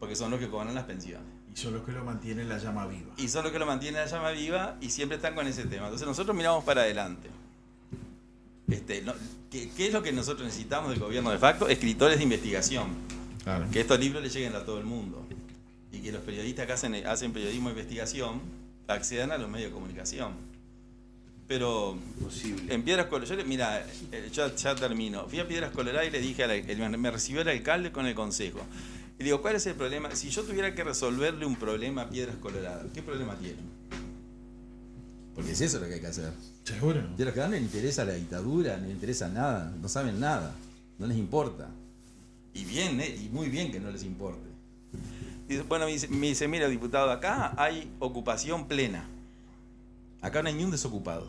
E: porque son los que cobran las pensiones.
C: Y son los que lo mantienen la llama viva.
E: Y son los que lo mantienen la llama viva y siempre están con ese tema. Entonces nosotros miramos para adelante. ¿Qué es lo que nosotros necesitamos del gobierno de facto? Escritores de investigación.
C: Claro.
E: Que estos libros le lleguen a todo el mundo. Y que los periodistas que hacen periodismo de investigación accedan a los medios de comunicación. Pero
D: Posible.
E: en Piedras Coloradas, mira, ya termino. Fui a Piedras Coloradas y le dije, me recibió el alcalde con el consejo. Y digo, ¿cuál es el problema? Si yo tuviera que resolverle un problema a Piedras Coloradas, ¿qué problema tienen? Porque es eso lo que hay que hacer.
C: Seguro.
E: A los que no les interesa la dictadura, no les interesa nada, no saben nada, no les importa. Y bien, y muy bien que no les importe. Dice, bueno, me dice, mira, diputado, acá hay ocupación plena. Acá no hay ni un desocupado.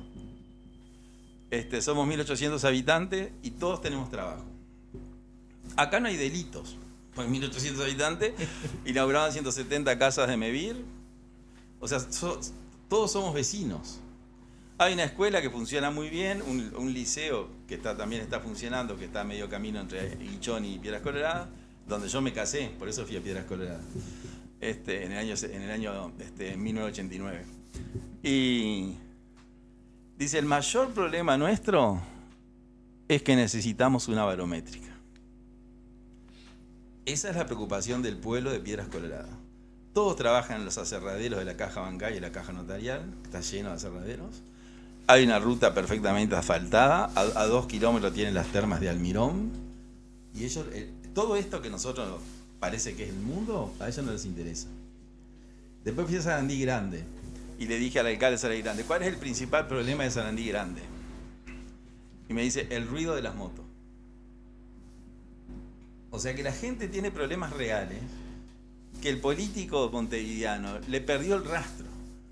E: Somos 1.800 habitantes y todos tenemos trabajo. Acá no hay delitos. Pues 1.800 habitantes, inauguraban 170 casas de Mevir. O sea, todos somos vecinos. Hay una escuela que funciona muy bien, un liceo que también está funcionando, que está a medio camino entre Guichón y Piedras Coloradas, donde yo me casé, por eso fui a Piedras Coloradas, en el año 1989. Y dice, el mayor problema nuestro es que necesitamos una barométrica. Esa es la preocupación del pueblo de Piedras Coloradas. Todos trabajan en los aserraderos de la caja bancaria y la caja notarial, que está lleno de aserraderos. Hay una ruta perfectamente asfaltada, a 2 kilómetros tienen las termas de Almirón, y ellos, todo esto que nosotros parece que es el mundo, a ellos no les interesa. Después fui a Sarandí Grande, y le dije al alcalde de Sarandí Grande, ¿cuál es el principal problema de Sarandí Grande? Y me dice, el ruido de las motos. O sea que la gente tiene problemas reales, que el político montevideano le perdió el rastro.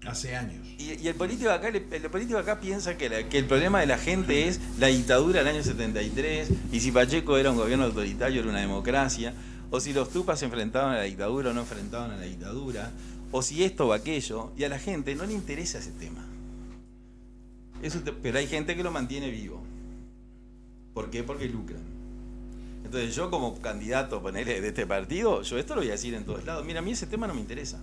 C: Hace años.
E: Y el político acá piensa que el problema de la gente es la dictadura del año 73, y si Pacheco era un gobierno autoritario, era una democracia, o si los tupas se enfrentaban a la dictadura o no enfrentaban a la dictadura, o si esto o aquello, y a la gente no le interesa ese tema. Pero hay gente que lo mantiene vivo. ¿Por qué? Porque lucran. Entonces yo como candidato, ponele, de este partido, yo esto lo voy a decir en todos lados. Mira, a mí ese tema no me interesa.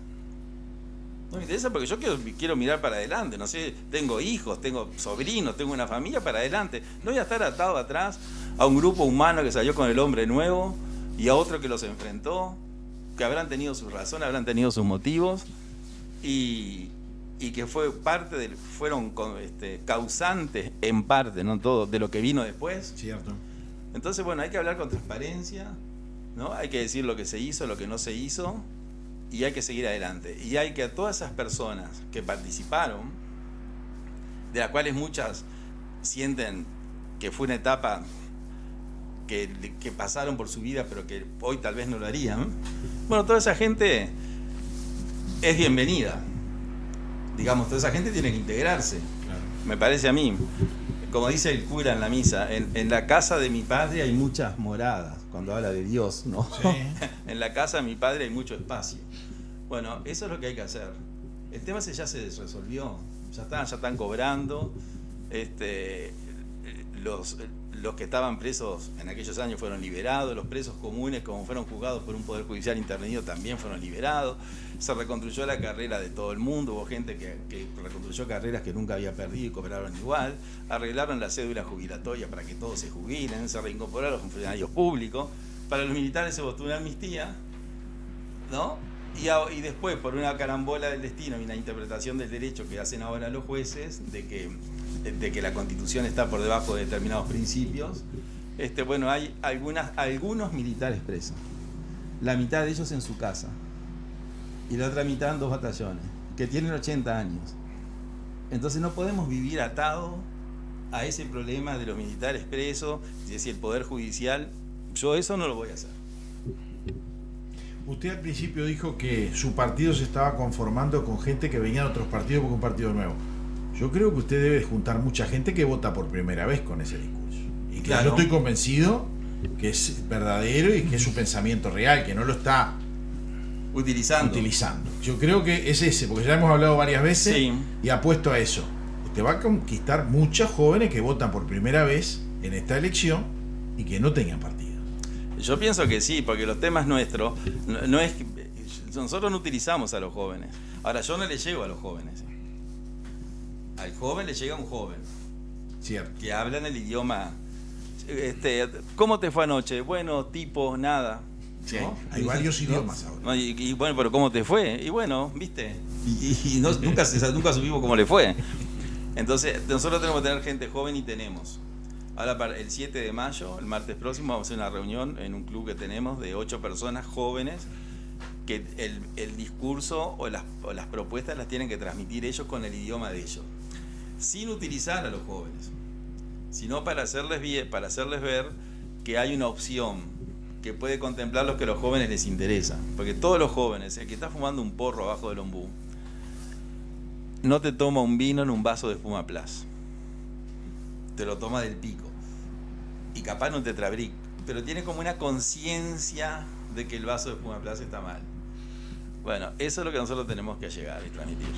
E: No me interesa porque yo quiero mirar para adelante, no sé, tengo hijos, tengo sobrinos, tengo una familia para adelante. No voy a estar atado atrás a un grupo humano que salió con el hombre nuevo y a otro que los enfrentó, que habrán tenido sus razones, habrán tenido sus motivos y que fueron causantes en parte, no todo, de lo que vino después.
C: Cierto.
E: Entonces, bueno, hay que hablar con transparencia, ¿no? Hay que decir lo que se hizo, lo que no se hizo, y hay que seguir adelante. Y hay que a todas esas personas que participaron, de las cuales muchas sienten que fue una etapa que pasaron por su vida, pero que hoy tal vez no lo harían, bueno, toda esa gente es bienvenida. Digamos, toda esa gente tiene que integrarse.
C: Claro.
E: Me parece a mí. Como dice el cura en la misa, en la casa de mi padre hay muchas moradas, cuando habla de Dios, ¿no?
C: Sí.
E: En la casa de mi padre hay mucho espacio. Bueno, eso es lo que hay que hacer. El tema ese ya se resolvió, ya están cobrando. Los que estaban presos en aquellos años fueron liberados, los presos comunes, como fueron juzgados por un poder judicial intervenido, también fueron liberados. Se reconstruyó la carrera de todo el mundo, hubo gente que reconstruyó carreras que nunca había perdido y cobraron igual, arreglaron la cédula jubilatoria para que todos se jubilen, se reincorporaron los funcionarios públicos, para los militares se votó una amnistía, ¿no? Y después, por una carambola del destino y una interpretación del derecho que hacen ahora los jueces, de que la Constitución está por debajo de determinados principios, bueno, hay algunos militares presos. La mitad de ellos en su casa. Y la otra mitad en 2 batallones, que tienen 80 años. Entonces no podemos vivir atados a ese problema de los militares presos, es decir, el Poder Judicial. Yo eso no lo voy a hacer.
C: Usted al principio dijo que su partido se estaba conformando con gente que venía de otros partidos porque un partido nuevo. Yo creo que usted debe juntar mucha gente que vota por primera vez con ese discurso. Y que
E: claro,
C: yo estoy convencido que es verdadero y que es su pensamiento real, que no lo está
E: utilizando.
C: Yo creo que es ese, porque ya hemos hablado varias veces,
E: sí,
C: y apuesto a eso. Usted va a conquistar muchos jóvenes que votan por primera vez en esta elección y que no tengan partido.
E: Yo pienso que sí, porque los temas nuestros no es que nosotros no utilizamos a los jóvenes. Ahora, yo no le llego a los jóvenes. Al joven le llega un joven.
C: Cierto.
E: Que habla en el idioma. ¿Cómo te fue anoche? Bueno, tipo, nada.
C: Sí,
E: ¿no?
C: hay varios idiomas ahora.
E: No, y bueno, pero ¿cómo te fue? Y bueno, ¿viste? Y nunca supimos cómo le fue. Entonces, nosotros tenemos que tener gente joven y tenemos. Ahora, para el 7 de mayo, el martes próximo, vamos a hacer una reunión en un club que tenemos de 8 personas jóvenes que el discurso o las propuestas las tienen que transmitir ellos con el idioma de ellos, sin utilizar a los jóvenes, sino para hacerles ver que hay una opción que puede contemplar lo que a los jóvenes les interesa. Porque todos los jóvenes, el que está fumando un porro abajo del ombú, no te toma un vino en un vaso de espuma Plus, te lo toma del pico. Y capaz no te tetrabric, pero tiene como una conciencia de que el vaso de espuma Plus está mal. Bueno, eso es lo que nosotros tenemos que llegar y transmitir.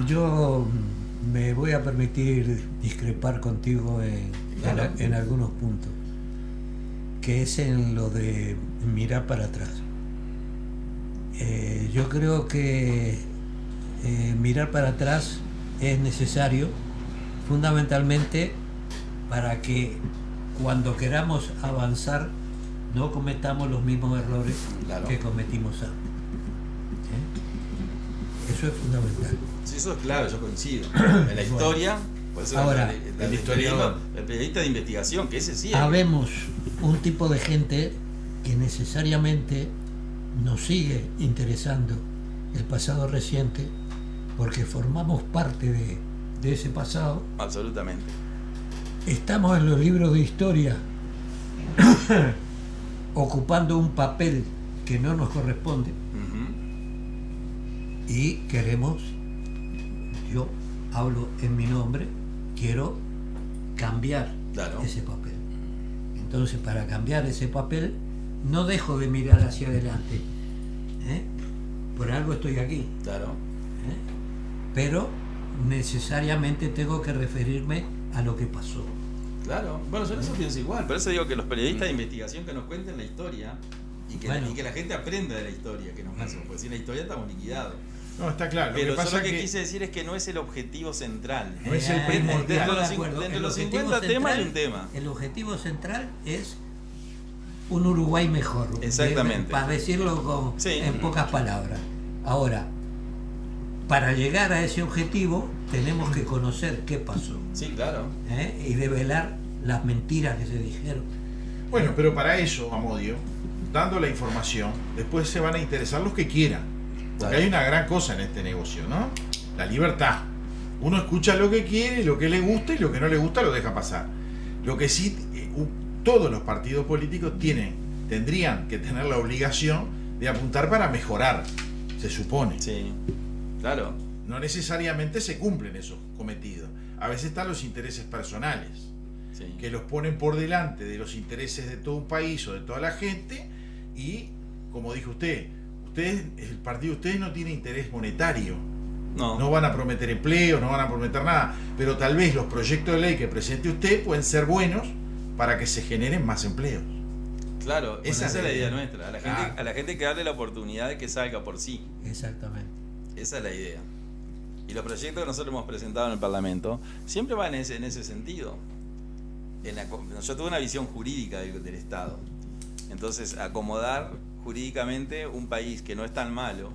B: Yo me voy a permitir discrepar contigo en algunos puntos, que es en lo de mirar para atrás. Yo creo que mirar para atrás es necesario fundamentalmente para que cuando queramos avanzar no cometamos los mismos errores que cometimos antes. Eso es fundamental.
E: Sí, eso es claro, yo coincido. En la historia, por eso
B: ahora,
E: el historiador, el periodista de investigación, que ese sí.
B: Habemos un tipo de gente que necesariamente nos sigue interesando el pasado reciente porque formamos parte de ese pasado.
E: Absolutamente.
B: Estamos en los libros de historia ocupando un papel que no nos corresponde. Y queremos, yo hablo en mi nombre, quiero cambiar ese papel. Entonces, para cambiar ese papel, no dejo de mirar hacia adelante. Por algo estoy aquí.
E: Claro.
B: Pero necesariamente tengo que referirme a lo que pasó.
E: Claro. Bueno, yo en eso pienso igual. Por eso digo que los periodistas de investigación que nos cuenten la historia y que la gente aprenda de la historia que nos pasó, porque sin la historia estamos liquidados.
C: No, está claro.
E: Pero
C: lo
E: que quise decir es que no es el objetivo central.
C: No es el primordial.
E: Dentro de los 50 temas hay un tema.
B: El objetivo central es un Uruguay mejor.
E: Exactamente.
B: Para decirlo en pocas palabras. Ahora, para llegar a ese objetivo tenemos que conocer qué pasó.
E: Sí, claro.
B: Y develar las mentiras que se dijeron.
C: Bueno, pero para eso, Amodio, dando la información, después se van a interesar los que quieran. Porque hay una gran cosa en este negocio, ¿no? La libertad. Uno escucha lo que quiere, lo que le gusta, y lo que no le gusta lo deja pasar. Lo que sí, todos los partidos políticos tendrían que tener la obligación de apuntar para mejorar, se supone.
E: Sí, claro.
C: No necesariamente se cumplen esos cometidos. A veces están los intereses personales, que los ponen por delante de los intereses de todo un país o de toda la gente, y, como dijo usted, el partido de ustedes no tiene interés monetario. No van a prometer empleo, no van a prometer nada, pero tal vez los proyectos de ley que presente usted pueden ser buenos para que se generen más empleos.
E: Claro, esa es la idea nuestra. A la gente hay que darle la oportunidad de que salga por sí.
B: Exactamente.
E: Esa es la idea. Y los proyectos que nosotros hemos presentado en el Parlamento siempre van en ese sentido. Yo tuve una visión jurídica del Estado. Entonces, acomodar jurídicamente un país que no es tan malo.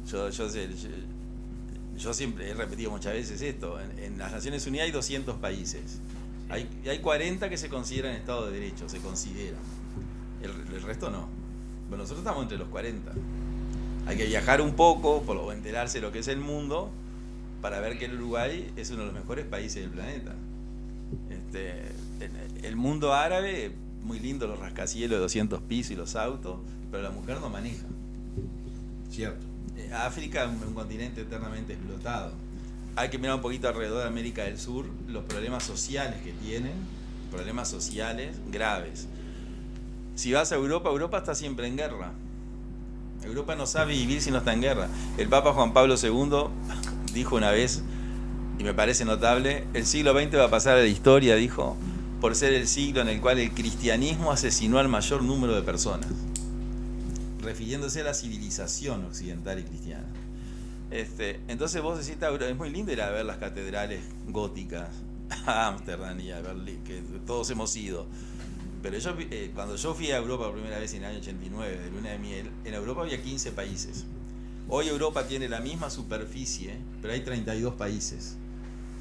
E: Yo siempre he repetido muchas veces esto. En las Naciones Unidas hay 200 países. Hay 40 que se consideran Estado de Derecho, se consideran. El resto no. Bueno, nosotros estamos entre los 40. Hay que viajar un poco, por enterarse de lo que es el mundo, para ver que el Uruguay es uno de los mejores países del planeta. El mundo árabe, muy lindo los rascacielos de 200 pisos y los autos, pero la mujer no maneja.
C: Cierto.
E: África es un continente eternamente explotado. Hay que mirar un poquito alrededor de América del Sur, los problemas sociales que tienen, problemas sociales graves. Si vas a Europa, Europa está siempre en guerra. Europa no sabe vivir si no está en guerra. El Papa Juan Pablo II dijo una vez, y me parece notable, el siglo XX va a pasar a la historia, dijo, por ser el siglo en el cual el cristianismo asesinó al mayor número de personas, refiriéndose a la civilización occidental y cristiana. Entonces vos decís, es muy lindo ir a ver las catedrales góticas a Ámsterdam y a Berlín, que todos hemos ido. Pero cuando yo fui a Europa por primera vez en el año 89, de luna de miel, en Europa había 15 países. Hoy Europa tiene la misma superficie, pero hay 32 países.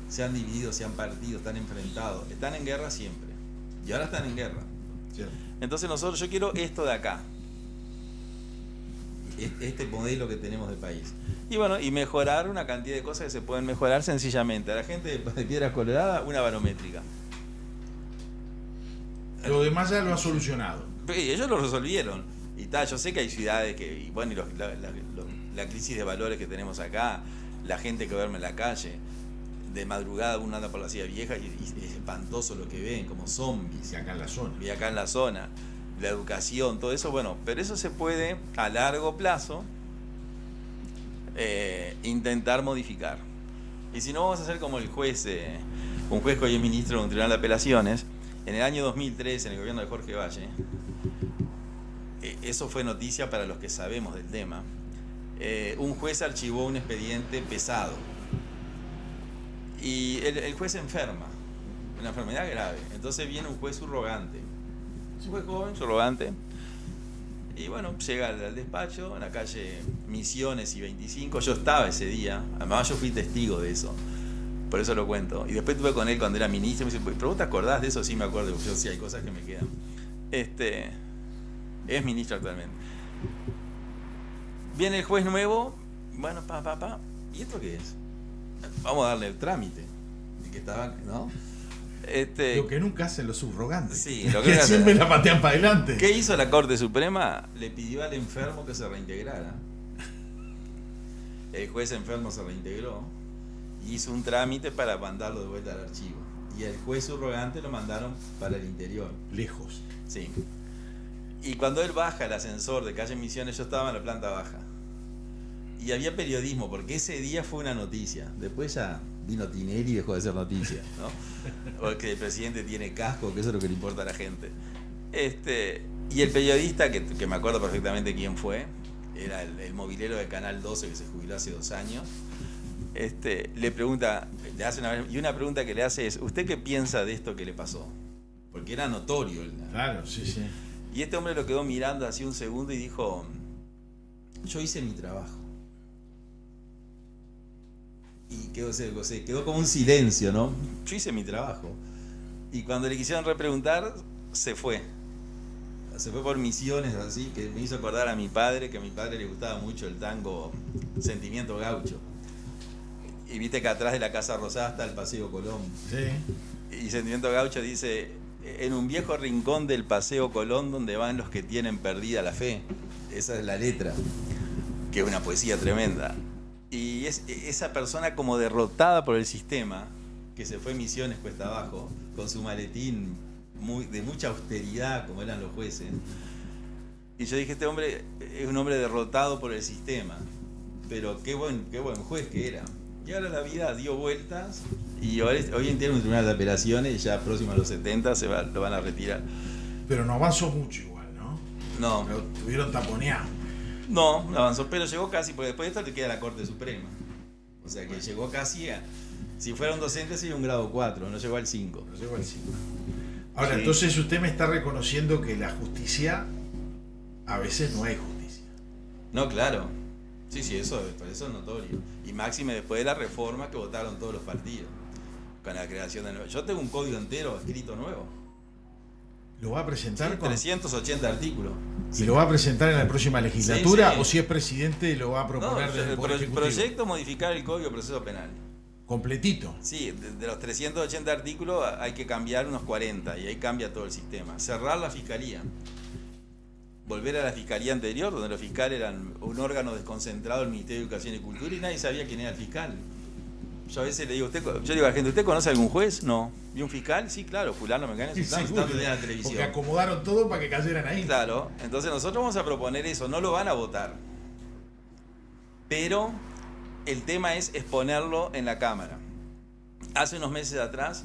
E: Se han dividido, se han partido, están enfrentados, están en guerra siempre. Y ahora están en guerra.
C: Cierto.
E: Entonces yo quiero esto de acá. Este modelo que tenemos de país. Y bueno, y mejorar una cantidad de cosas que se pueden mejorar sencillamente. A la gente de Piedras Coloradas, una barométrica.
C: Lo demás ya lo ha solucionado.
E: Sí, ellos lo resolvieron. Y yo sé que hay ciudades que, la crisis de valores que tenemos acá, la gente que duerme en la calle, de madrugada uno anda por la ciudad vieja y es espantoso lo que ven, como zombies.
C: Y acá en la zona.
E: Y acá en la zona. La educación, todo eso, bueno, pero eso se puede a largo plazo intentar modificar. Y si no, vamos a hacer como el juez, un juez que hoy es ministro de un tribunal de apelaciones. En el año 2003, en el gobierno de Jorge Valle, eso fue noticia para los que sabemos del tema, un juez archivó un expediente pesado y el juez se enferma, una enfermedad grave. Entonces viene un juez subrogante, un juez joven, subrogante, y bueno, llega al despacho en la calle Misiones y 25. Yo estaba ese día, además yo fui testigo de eso. Por eso lo cuento. Y después estuve con él cuando era ministro. Me dice, ¿pero vos te acordás de eso? Sí, me acuerdo. Yo sí, hay cosas que me quedan. Es ministro actualmente. Viene el juez nuevo. Bueno, ¿y esto qué es? Vamos a darle el trámite. El que estaba, ¿no?
C: Lo que nunca hacen los subrogantes.
E: Sí,
C: que siempre la patean para adelante.
E: ¿Qué hizo la Corte Suprema? Le pidió al enfermo que se reintegrara. El juez enfermo se reintegró. Hizo un trámite para mandarlo de vuelta al archivo. Y el juez subrogante lo mandaron para el interior.
C: Lejos.
E: Sí. Y cuando él baja el ascensor de calle Misiones, yo estaba en la planta baja. Y había periodismo, porque ese día fue una noticia. Después ya vino Tinelli y dejó de ser noticia, ¿no? O que el presidente tiene casco, que eso es lo que le importa a la gente. Y el periodista, que me acuerdo perfectamente quién fue, era el movilero de Canal 12 que se jubiló hace 2 años, le pregunta, una pregunta que le hace es: ¿usted qué piensa de esto que le pasó? Porque era notorio.
C: Claro, sí.
E: Y este hombre lo quedó mirando así un segundo y dijo: yo hice mi trabajo. Y quedó como un silencio, ¿no? Yo hice mi trabajo. Y cuando le quisieron repreguntar, se fue por misiones así, que me hizo acordar a mi padre, que a mi padre le gustaba mucho el tango Sentimiento Gaucho. Y viste que atrás de la Casa Rosada está el Paseo Colón.
C: Sí.
E: Y Sentimiento Gaucho dice: en un viejo rincón del Paseo Colón donde van los que tienen perdida la fe. Esa es la letra, que es una poesía tremenda. Y es esa persona como derrotada por el sistema, que se fue Misiones cuesta abajo, con su maletín de mucha austeridad, como eran los jueces. Y yo dije: este hombre es un hombre derrotado por el sistema, pero qué buen juez que era. Y ahora la vida dio vueltas y hoy en día un tribunal de apelaciones, ya próximo a los 70 lo van a retirar.
C: Pero no avanzó mucho igual, ¿no?
E: No.
C: Lo tuvieron taponeado.
E: No avanzó, pero llegó casi, porque después de esto te queda la Corte Suprema. O sea que llegó casi a... Si fuera un docente sería un grado 4, no llegó al 5.
C: No llegó al 5. Ahora,
D: Sí.
C: entonces usted me está reconociendo que la justicia a veces no hay justicia.
E: No, claro. Sí, eso es notorio. Y máxime después de la reforma que votaron todos los partidos. Con la creación de nuevo. Yo tengo un código entero escrito nuevo.
C: ¿Lo va a presentar?
E: Sí, 380 artículos.
C: ¿Y lo va a presentar en la próxima legislatura?
E: Sí, sí.
C: ¿O si es presidente lo va a proponer desde el Poder Ejecutivo?
E: Proyecto modificar el Código de Proceso Penal.
C: Completito.
E: Sí, de los 380 artículos hay que cambiar unos 40 y ahí cambia todo el sistema. Cerrar la fiscalía. Volver a la fiscalía anterior, donde los fiscales eran un órgano desconcentrado del Ministerio de Educación y Cultura y nadie sabía quién era el fiscal. Yo a veces le digo, yo digo a la gente: ¿usted conoce algún juez? No. ¿Y un fiscal? Sí, claro, fulano, me ganan
C: Sí,
E: en la televisión.
C: porque acomodaron todo para que cayeran ahí.
E: Claro, entonces nosotros vamos a proponer eso, no lo van a votar. Pero el tema es exponerlo en la Cámara. Hace unos meses atrás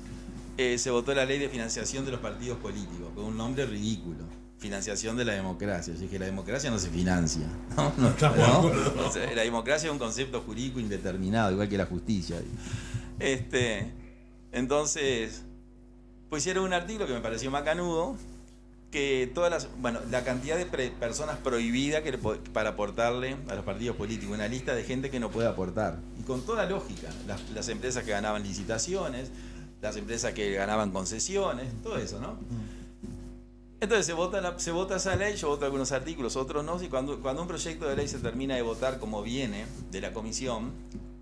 E: se votó la ley de financiación de los partidos políticos, con un nombre ridículo: financiación de la democracia. Yo dije: la democracia no se financia. No,
C: Estamos de acuerdo.
E: O sea, la democracia es un concepto jurídico indeterminado, igual que la justicia. Entonces, pusieron un artículo que me pareció macanudo, que la cantidad de personas prohibidas para aportarle a los partidos políticos, una lista de gente que no puede aportar. Y con toda lógica, las empresas que ganaban licitaciones, las empresas que ganaban concesiones, todo eso, ¿no? Entonces se vota esa ley, yo voto algunos artículos, otros no, y cuando un proyecto de ley se termina de votar como viene de la comisión,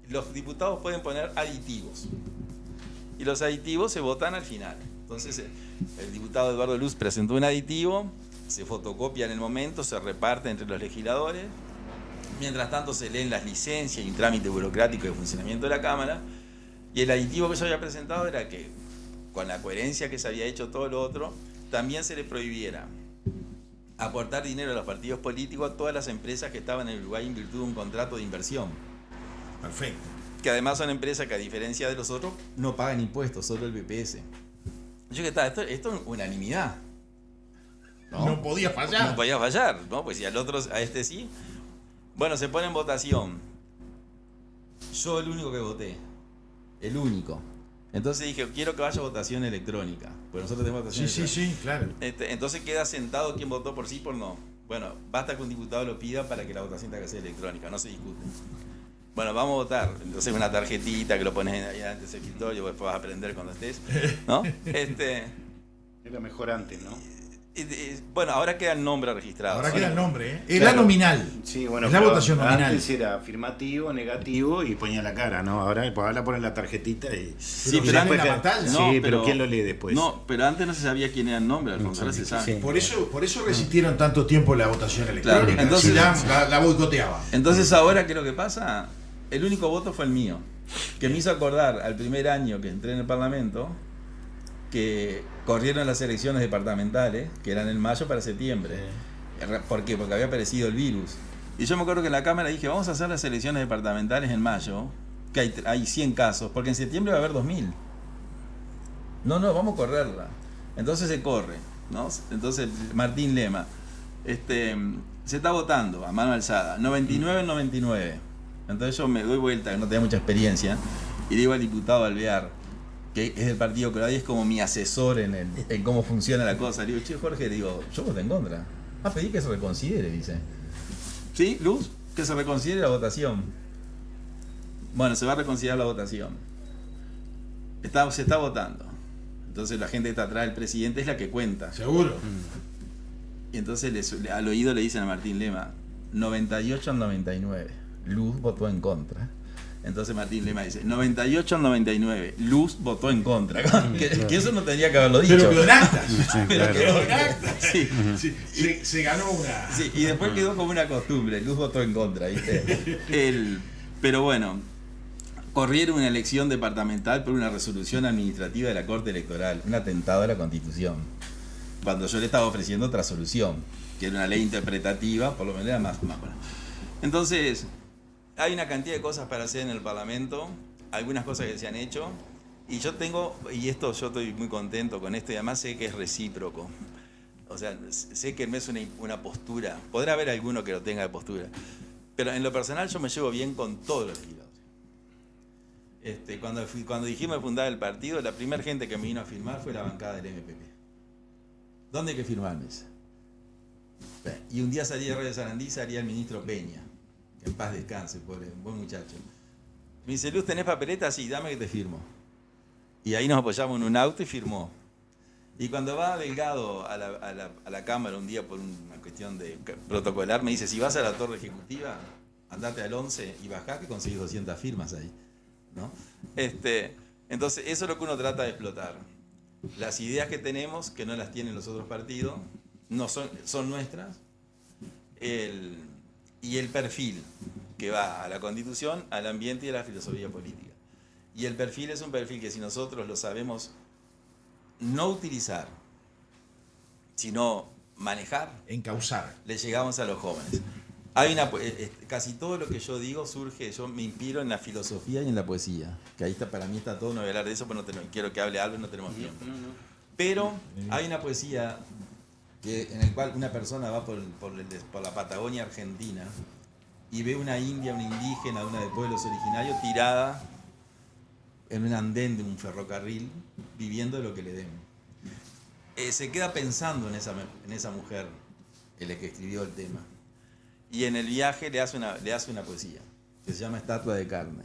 E: los diputados pueden poner aditivos. Y los aditivos se votan al final. Entonces el diputado Eduardo Luz presentó un aditivo, se fotocopia en el momento, se reparte entre los legisladores. Mientras tanto se leen las licencias y un trámite burocrático de funcionamiento de la Cámara. Y el aditivo que yo había presentado era que, con la coherencia que se había hecho todo lo otro, también se le prohibiera aportar dinero a los partidos políticos a todas las empresas que estaban en Uruguay en virtud de un contrato de inversión.
C: Perfecto.
E: Que además son empresas que, a diferencia de los otros, no pagan impuestos, solo el BPS. Yo dije: esto es unanimidad.
C: No podía fallar.
E: No podía fallar, ¿no? Pues si a este sí. Bueno, se pone en votación. Yo el único que voté. El único. Entonces dije: quiero que vaya a votación electrónica. Pues nosotros tenemos votación electrónica.
C: Sí, claro.
E: Entonces queda sentado quién votó por sí y por no. Bueno, basta que un diputado lo pida para que la votación tenga que ser electrónica, no se discute. Bueno, vamos a votar. Entonces una tarjetita que lo pones ahí antes del escritorio, después vas a aprender cuando estés, ¿no?
D: Era mejor antes, ¿no?
E: Bueno, ahora queda el nombre registrado.
C: Ahora queda el nombre, ¿eh? Es
D: Claro.
C: la nominal.
D: Sí, bueno,
C: es la
D: pero
C: votación nominal.
D: Antes era afirmativo, negativo y ponía la cara, ¿no? Ahora ponen la tarjetita y...
E: Sí,
C: pero
D: después
C: en la pantalla.
D: Sí, pero ¿quién lo lee después?
E: No, pero antes no se sabía quién era el nombre, Alfonso, ahora se sabe.
D: Sí.
C: Por eso resistieron tanto tiempo la votación electrónica.
E: Claro, entonces-
C: Si la boicoteaban.
E: Entonces ahora, ¿qué es lo que pasa? El único voto fue el mío, que me hizo acordar al primer año que entré en el Parlamento, que corrieron las elecciones departamentales, que eran en mayo para septiembre. ¿Por qué? Porque había aparecido el virus. Y yo me acuerdo que en la Cámara dije: vamos a hacer las elecciones departamentales en mayo, que hay 100 casos, porque en septiembre va a haber 2000. No, vamos a correrla. Entonces se corre. ¿no? Entonces, Martín Lema, se está votando a mano alzada, 99-99. Entonces yo me doy vuelta, no tenía mucha experiencia, y digo al diputado Alvear, que es del Partido Colorado y es como mi asesor en cómo funciona la cosa. Le digo, che, Jorge, digo, yo voté en contra. Pedí que se reconsidere, dice. ¿Sí, Luz? Que se reconsidere la votación. Bueno, se va a reconsiderar la votación. Se está votando. Entonces la gente que está atrás del presidente es la que cuenta.
C: ¿Seguro?
E: Y entonces al oído le dicen a Martín Lema, 98-99. Luz votó en contra. Entonces Martín Lema dice, 98-99. Luz votó en contra. que eso no tendría que haberlo dicho.
C: Pero quedó en actas.
E: Pero quedó en actas. Sí.
C: Sí, se ganó una.
E: Sí, y después quedó como una costumbre. Luz votó en contra, ¿viste? Pero bueno, corrieron una elección departamental por una resolución administrativa de la Corte Electoral, un atentado a la Constitución, cuando yo le estaba ofreciendo otra solución, que era una ley interpretativa, por lo menos era más buena. Entonces, hay una cantidad de cosas para hacer en el Parlamento, algunas cosas que se han hecho, y yo estoy muy contento con esto, y además sé que es recíproco. O sea, sé que no es una postura, podrá haber alguno que lo tenga de postura, pero en lo personal yo me llevo bien con todos los legisladores. Cuando dijimos de fundar el partido, la primera gente que me vino a firmar fue la bancada del MPP. ¿Dónde hay que firmar? Y un día salí de Radio Sarandí, salía el ministro Peña, que en paz descanse, pobre, un buen muchacho. Me dice, Luz, ¿tenés papeleta? Sí, dame que te firmo. Y ahí nos apoyamos en un auto y firmó. Y cuando va Delgado a la Cámara un día por una cuestión de protocolar, me dice, si vas a la Torre Ejecutiva, andate al 11 y bajá que conseguís 200 firmas ahí, ¿no? Entonces, eso es lo que uno trata de explotar. Las ideas que tenemos, que no las tienen los otros partidos, no son nuestras, y el perfil que va a la Constitución, al ambiente y a la filosofía política. Y el perfil es un perfil que si nosotros lo sabemos no utilizar, sino manejar,
C: encauzar,
E: le llegamos a los jóvenes. Casi todo lo que yo digo surge, yo me inspiro en la filosofía y en la poesía, que ahí está, para mí está todo, no voy a hablar de eso, pero quiero que hable algo y no tenemos tiempo. Pero hay una poesía en la cual una persona va por la Patagonia Argentina y ve una india, una indígena, una de pueblos originarios tirada en un andén de un ferrocarril, viviendo de lo que le den. Se queda pensando en esa mujer, el que escribió el tema. Y en el viaje le hace una poesía, que se llama Estatua de Carne.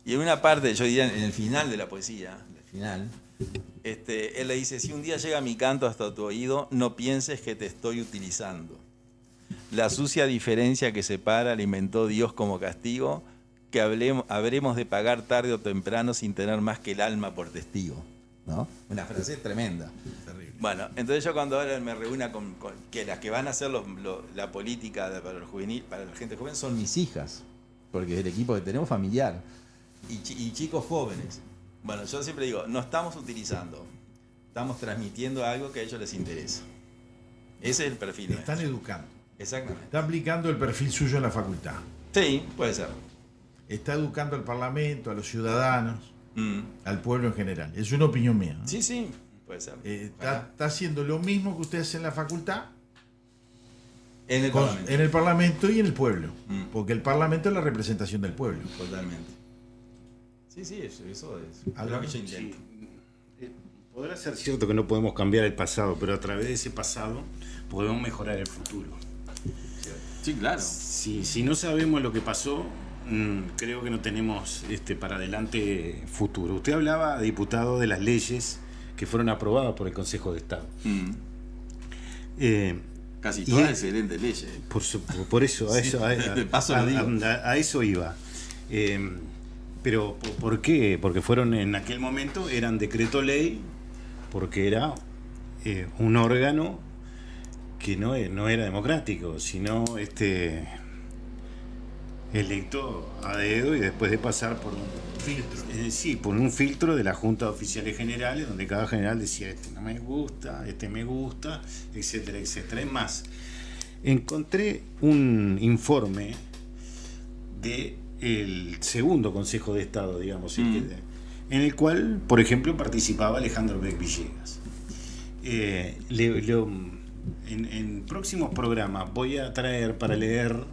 E: Y en una parte, yo diría en el final de la poesía, él le dice, si un día llega mi canto hasta tu oído, no pienses que te estoy utilizando. La sucia diferencia que separa la inventó Dios como castigo, que habremos de pagar tarde o temprano sin tener más que el alma por testigo, ¿no? Una frase tremenda. Terrible. Bueno, entonces yo cuando ahora me reúna con que las que van a hacer la política para la gente joven son mis hijas, porque es el equipo que tenemos familiar, y chicos jóvenes. Bueno, yo siempre digo, no estamos utilizando, estamos transmitiendo algo que a ellos les interesa. Ese es el perfil.
C: Están educando.
E: Exactamente.
C: Está aplicando el perfil suyo en la facultad.
E: Sí, puede ser.
C: Está educando al Parlamento, a los ciudadanos, al pueblo en general. Es una opinión mía, ¿no?
E: Sí, puede ser.
C: Está haciendo lo mismo que ustedes en la facultad,
E: en
C: el Parlamento y en el pueblo. Porque el Parlamento es la representación del pueblo.
E: Totalmente. Sí, eso es algo que yo intento.
D: Sí. Podrá ser cierto que no podemos cambiar el pasado, pero a través de ese pasado podemos mejorar el futuro.
E: Sí, claro.
D: Si no sabemos lo que pasó, creo que no tenemos para adelante futuro. Usted hablaba, diputado, de las leyes que fueron aprobadas por el Consejo de Estado.
E: Casi todas excelentes leyes.
D: Por eso, a eso iba. Pero ¿por qué? Porque fueron en aquel momento, eran decreto ley, porque era un órgano que no era democrático, sino electo a dedo y después de pasar por un filtro. Por un filtro de la Junta de Oficiales Generales, donde cada general decía, no me gusta, me gusta, etcétera, etcétera. Es más, encontré un informe del segundo Consejo de Estado, digamos, en el cual, por ejemplo, participaba Alejandro Beck Villegas. En próximos programas voy a traer para leer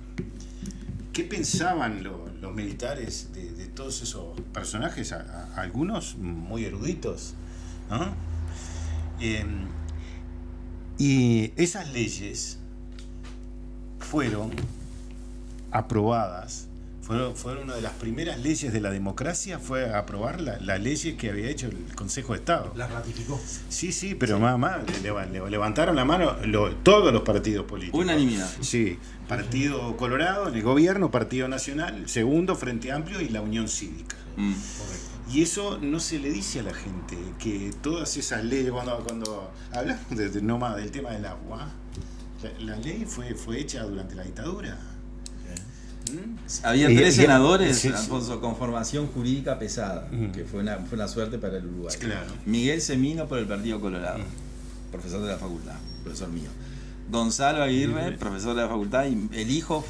D: qué pensaban los militares de todos esos personajes, algunos muy eruditos, ¿no? Y esas leyes fueron aprobadas, fueron una de las primeras leyes de la democracia, fue aprobar las leyes que había hecho el Consejo de Estado.
C: Las ratificó.
D: Sí, pero más levantaron la mano todos los partidos políticos.
E: Unanimidad.
D: Sí, Partido Colorado en el gobierno, Partido Nacional, Segundo, Frente Amplio y la Unión Cívica.
C: Correcto.
D: Y eso no se le dice a la gente, que todas esas leyes, cuando hablamos nomás del tema del agua, la ley fue hecha durante la dictadura.
E: Había 3 senadores,
D: sí,
E: Alfonso, con formación jurídica pesada, que fue una suerte para el Uruguay.
D: Claro.
E: Miguel Semino por el Partido Colorado, profesor de la facultad, profesor mío. Gonzalo Aguirre, profesor de la facultad, y el hijo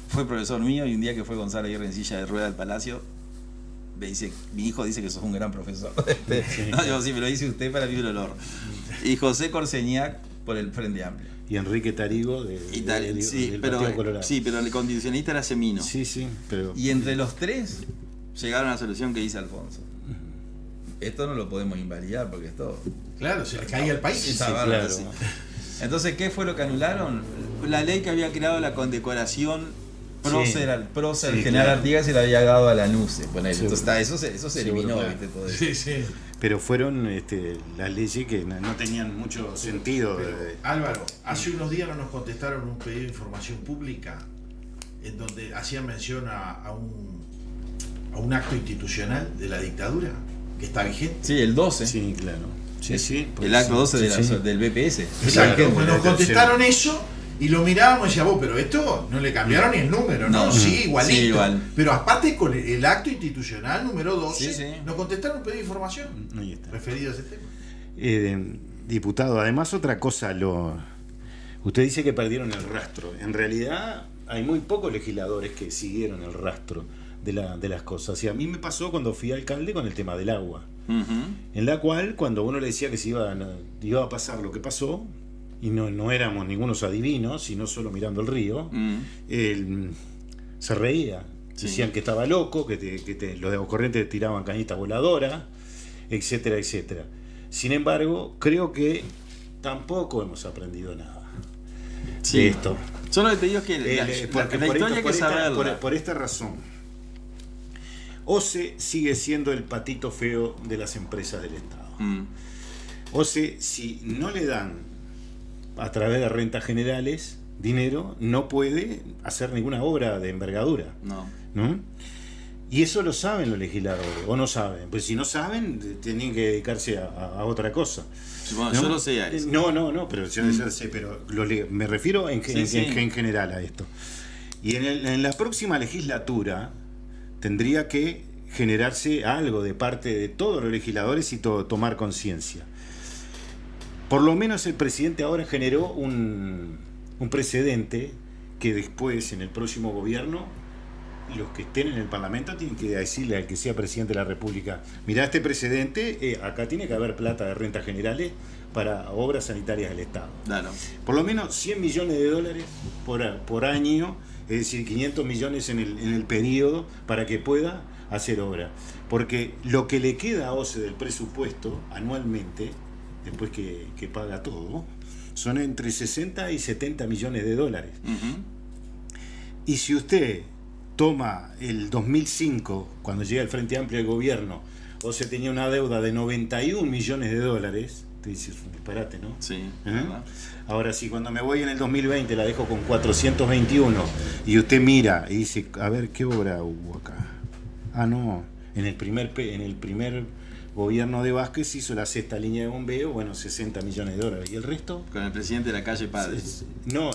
E: fue profesor mío, y un día que fue Gonzalo Aguirre en silla de rueda al Palacio, me dice, mi hijo dice que sos un gran profesor. No, yo sí, me lo dice usted para mí un honor. Y José Corseñac por el Frente Amplio.
D: Y Enrique Tarigo del Partido Colorado.
E: Sí, pero el condicionista era Semino.
D: Sí, pero...
E: Y entre los 3 llegaron a la solución que dice Alfonso. Esto no lo podemos invalidar porque esto...
C: Claro, se le caía al país.
E: Está bárbaro, sí. Entonces, ¿qué fue lo que anularon? La ley que había creado la condecoración prócer al general Artigas se la había dado a la NUCE. Bueno, entonces eso se eliminó, ¿viste? Todo eso.
C: Sí.
D: Pero fueron las leyes que no tenían mucho sentido.
C: Álvaro, hace unos días no nos contestaron un pedido de información pública en donde hacían mención a un acto institucional de la dictadura que está vigente.
E: Sí, el 12.
D: Sí, claro. Sí,
E: el acto 12 del BPS.
C: Exacto, nos contestaron eso y lo mirábamos y decíamos, pero esto no le cambiaron ni el número, ¿no? Sí, igualito. Sí, igual. Pero aparte con el acto institucional número 12, nos contestaron un pedido de información referido a ese tema.
D: Diputado, además otra cosa, usted dice que perdieron el rastro. En realidad hay muy pocos legisladores que siguieron el rastro de las cosas. Y a mí me pasó cuando fui alcalde con el tema del agua, en la cual cuando uno le decía que iba a pasar lo que pasó, y no éramos ningunos adivinos, sino solo mirando el río, se reía. Sí. Decían que estaba loco, que los de Agua Corriente tiraban cañitas voladoras, etcétera, etcétera. Sin embargo, creo que tampoco hemos aprendido nada de esto.
E: Solo te digo que la historia hay que saberla.
D: Por esta razón, OCE sigue siendo el patito feo de las empresas del Estado. OCE, si no le dan a través de rentas generales dinero, no puede hacer ninguna obra de envergadura. ¿No? Y eso lo saben los legisladores, o no saben. Pues si no saben, tienen que dedicarse a otra cosa.
E: Bueno,
D: ¿no?
E: Yo lo sé a eso.
D: No, pero yo sé, pero me refiero en general a esto. Y en la próxima legislatura tendría que generarse algo de parte de todos los legisladores y tomar conciencia. Por lo menos el presidente ahora generó un precedente que después, en el próximo gobierno, los que estén en el Parlamento tienen que decirle al que sea presidente de la República: mirá, este precedente, acá tiene que haber plata de rentas generales para obras sanitarias del Estado.
E: Claro.
D: Por lo menos $100 millones por año, es decir, 500 millones en el periodo, para que pueda hacer obra. Porque lo que le queda a OCE del presupuesto anualmente, después que paga todo, son entre 60 y 70 millones de dólares. Y si usted toma el 2005, cuando llega el Frente Amplio del gobierno, OCE tenía una deuda de 91 millones de dólares, te dice, es un disparate, ¿no?
E: Sí.
D: Ahora sí, cuando me voy en el 2020 la dejo con 421, y usted mira y dice, a ver, ¿qué obra hubo acá? No, en el primer gobierno de Vázquez hizo la 6ª línea de bombeo, bueno, 60 millones de dólares. ¿Y el resto?
E: Con el presidente de la calle Padres.
D: No.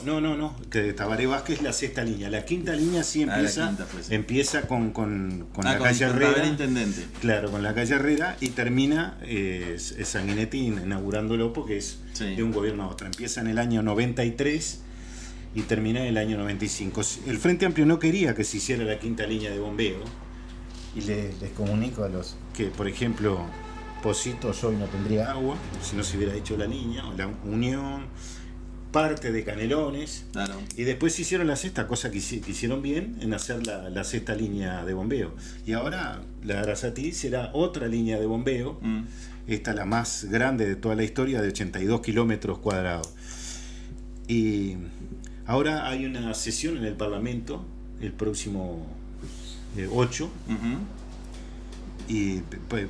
D: Que Tabaré Vázquez la 6ª línea. La 5ª línea sí empieza con la calle Herrera.
E: Intendente.
D: Claro, con la calle Herrera, y termina Sanguinetti inaugurándolo, porque es de un gobierno a otro. Empieza en el año 93 y termina en el año 95. El Frente Amplio no quería que se hiciera la 5ª línea de bombeo. Y les comunico a los que, por ejemplo, Pocitos hoy no tendría agua, si no se hubiera hecho la línea, o la Unión, parte de Canelones.
E: Claro.
D: Y después hicieron la sexta, cosa que hicieron bien en hacer la sexta línea de bombeo. Y ahora la Arasatí será otra línea de bombeo. Esta la más grande de toda la historia, de 82 kilómetros cuadrados. Y ahora hay una sesión en el Parlamento, el próximo 8, y pues,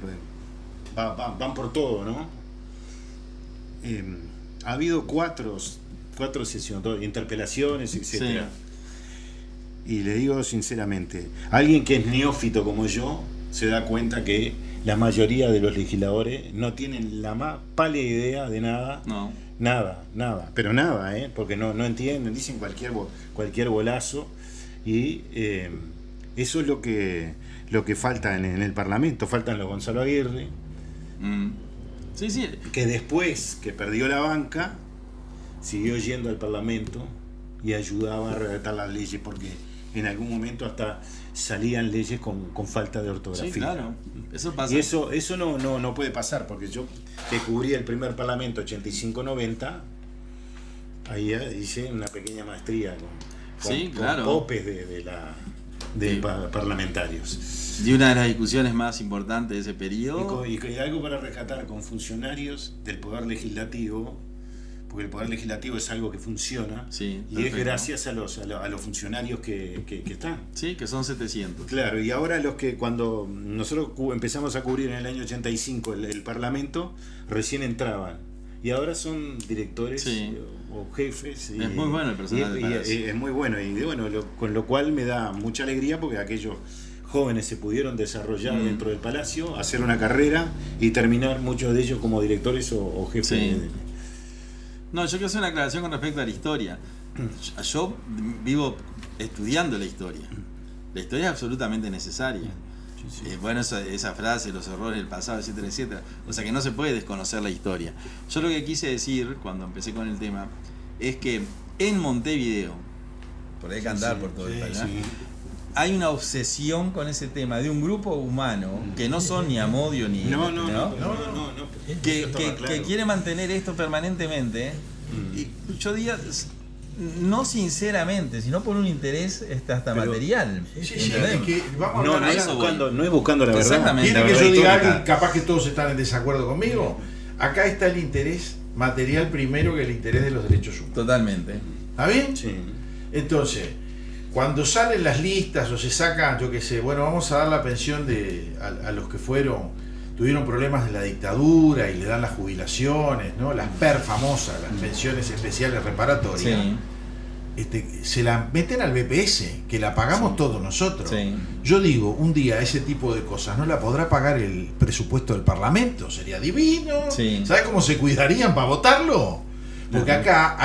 D: van por todo, ¿no? Ha habido cuatro sesiones, interpelaciones, etcétera. Sí. Y le digo sinceramente, alguien que es neófito como yo se da cuenta que la mayoría de los legisladores no tienen la más pálida idea de nada.
E: No.
D: Nada, pero nada, porque no entienden, dicen cualquier bolazo, y eso es lo que falta en el Parlamento. Faltan los Gonzalo Aguirre,
E: sí.
D: que después que perdió la banca siguió yendo al Parlamento y ayudaba a redactar las leyes, porque en algún momento hasta salían leyes con falta de ortografía.
E: Sí, claro, eso pasa.
D: Y eso no puede pasar, porque yo que cubrí el primer Parlamento 85-90, ahí hice una pequeña maestría con popes de parlamentarios.
E: Y una de las discusiones más importantes de ese periodo.
D: Y algo para rescatar con funcionarios del Poder Legislativo, porque el Poder Legislativo es algo que funciona,
E: sí,
D: y es gracias a los funcionarios que están.
E: Sí, que son 700.
D: Claro, y ahora cuando nosotros empezamos a cubrir en el año 85 el Parlamento, recién entraban. Y ahora son directores o jefes.
E: Es muy bueno el personal del Palacio.
D: Es muy bueno, y con lo cual me da mucha alegría, porque aquellos jóvenes se pudieron desarrollar dentro del Palacio, hacer una carrera y terminar muchos de ellos como directores o jefes.
E: Sí. No, yo quiero hacer una aclaración con respecto a la historia. Yo vivo estudiando la historia. La historia es absolutamente necesaria. Sí. Bueno, esa frase, los errores del pasado, etcétera, etcétera. O sea que no se puede desconocer la historia. Yo lo que quise decir cuando empecé con el tema es que en Montevideo, por ahí andar por todo el país, hay una obsesión con ese tema de un grupo humano que no son ni Amodio ni...
D: No.
E: Que quiere mantener esto permanentemente. Y yo diría, no sinceramente, sino por un interés hasta material.
D: No es buscando la verdad.
C: Exactamente. ¿Quiere que yo diga algo? Capaz que todos están en desacuerdo conmigo. Acá está el interés material primero que el interés de los derechos humanos.
E: Totalmente.
C: ¿Está bien?
D: Sí.
C: Entonces, cuando salen las listas o se sacan, yo qué sé, bueno, vamos a dar la pensión a los que tuvieron problemas de la dictadura y le dan las jubilaciones, ¿no? Las PER famosas, las pensiones especiales reparatorias, se la meten al BPS, que la pagamos todos nosotros.
E: Sí.
C: Yo digo, un día ese tipo de cosas no la podrá pagar el presupuesto del Parlamento, sería divino.
E: Sí.
C: ¿Sabes cómo se cuidarían para votarlo? Porque acá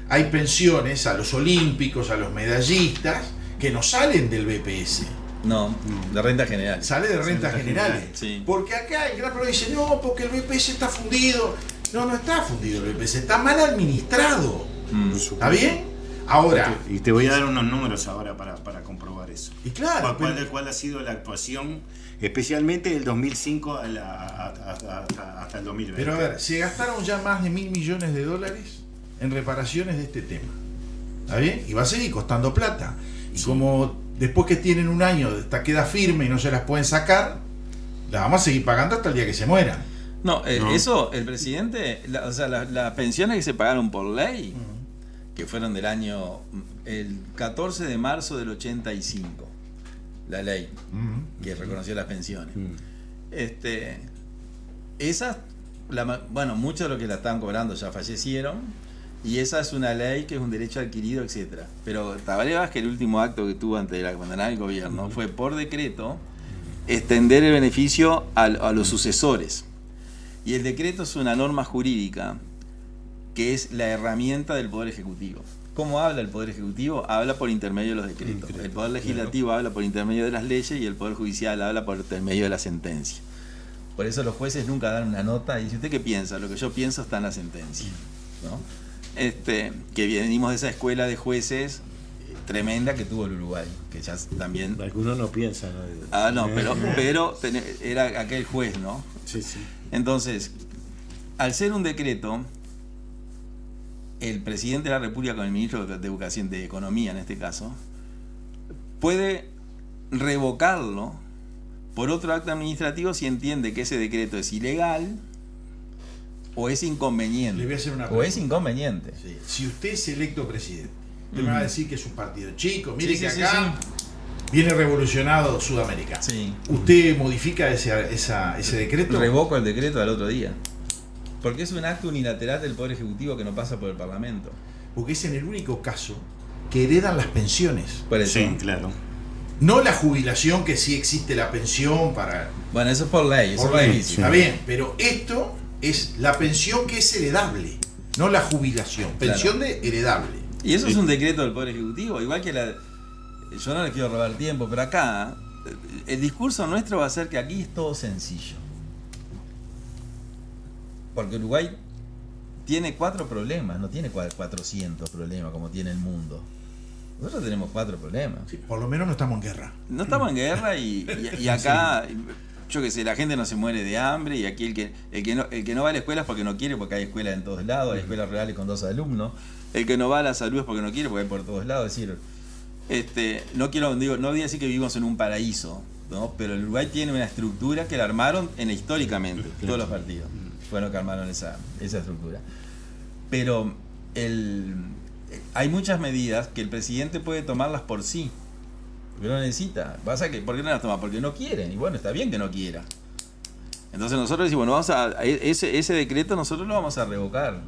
C: hay pensiones a los olímpicos, a los medallistas, que no salen del BPS.
E: No, de renta general.
C: Sale de rentas generales.
E: Sí.
C: Porque acá el gran problema dice, no, porque el BPS está fundido. No está fundido el BPS, está mal administrado. ¿Está bien? Ahora.
D: Y te voy a dar unos números ahora para comprobar eso.
C: Y claro.
D: ¿Cuál ha sido la actuación, especialmente del 2005 hasta el 2020?
C: Pero a ver, se gastaron ya más de $1.000 millones en reparaciones de este tema. ¿Está bien? Y va a seguir costando plata. Y como después que tienen un año, queda firme y no se las pueden sacar, las vamos a seguir pagando hasta el día que se mueran.
E: No, eso, el presidente, las pensiones que se pagaron por ley, que fueron del año, el 14 de marzo del 85, la ley que reconoció las pensiones. Esas, muchos de los que la estaban cobrando ya fallecieron. Y esa es una ley que es un derecho adquirido, etcétera. Pero Tabaré Vázquez, el último acto que tuvo ante la comandante del gobierno, fue por decreto extender el beneficio a los sucesores. Y el decreto es una norma jurídica que es la herramienta del Poder Ejecutivo. ¿Cómo habla el Poder Ejecutivo? Habla por intermedio de los decretos. El Poder Legislativo habla por intermedio de las leyes y el Poder Judicial habla por intermedio de la sentencia. Por eso los jueces nunca dan una nota y dicen, ¿usted qué piensa? Lo que yo pienso está en la sentencia, ¿no? Que venimos de esa escuela de jueces tremenda que tuvo el Uruguay, que ya también...
D: Algunos no piensan, ¿no?
E: No, pero era aquel juez, ¿no?
D: Sí, sí.
E: Entonces, al ser un decreto, el presidente de la República con el ministro de Educación, de Economía en este caso, puede revocarlo por otro acto administrativo si entiende que ese decreto es ilegal o es inconveniente.
C: Le voy a hacer una
E: o
C: pregunta.
E: es inconveniente.
C: Sí. Si usted es electo presidente, usted me va a decir que es un partido chico, mire
E: Sí,
C: que
E: sí,
C: acá viene revolucionado Sudamérica.
E: Sí.
C: ¿Usted modifica ese decreto?
E: Revoco el decreto al otro día. Porque es un acto unilateral del Poder Ejecutivo que no pasa por el Parlamento.
C: Porque es en el único caso que heredan las pensiones.
E: Por eso.
D: Sí, claro.
C: No la jubilación, que sí existe la pensión para...
E: Bueno, eso es por ley, eso
C: por
E: es
C: ley.
E: difícil.
C: Está bien, pero esto es la pensión que es heredable, no la jubilación. Pensión de heredable.
E: Y eso es un decreto del Poder Ejecutivo, igual que yo no les quiero robar tiempo, pero acá el discurso nuestro va a ser que aquí es todo sencillo. Porque Uruguay tiene 4 problemas, no tiene 400 problemas como tiene el mundo. Nosotros tenemos 4 problemas.
C: Sí, por lo menos no estamos en guerra.
E: No estamos en guerra y acá, yo qué sé, la gente no se muere de hambre, y aquí el que no va a la escuela es porque no quiere, porque hay escuelas en todos lados, hay escuelas reales con 2 alumnos. El que no va a la salud es porque no quiere, porque hay por todos lados. Es decir, no voy a decir que vivimos en un paraíso, ¿no? Pero el Uruguay tiene una estructura que la armaron históricamente, todos los partidos fueron los que armaron esa estructura. Pero hay muchas medidas que el presidente puede tomarlas por sí, porque no necesita. Pasa que, ¿por qué no las toma? Porque no quieren, y bueno, está bien que no quiera. Entonces nosotros decimos, bueno, ese decreto nosotros lo vamos a revocar,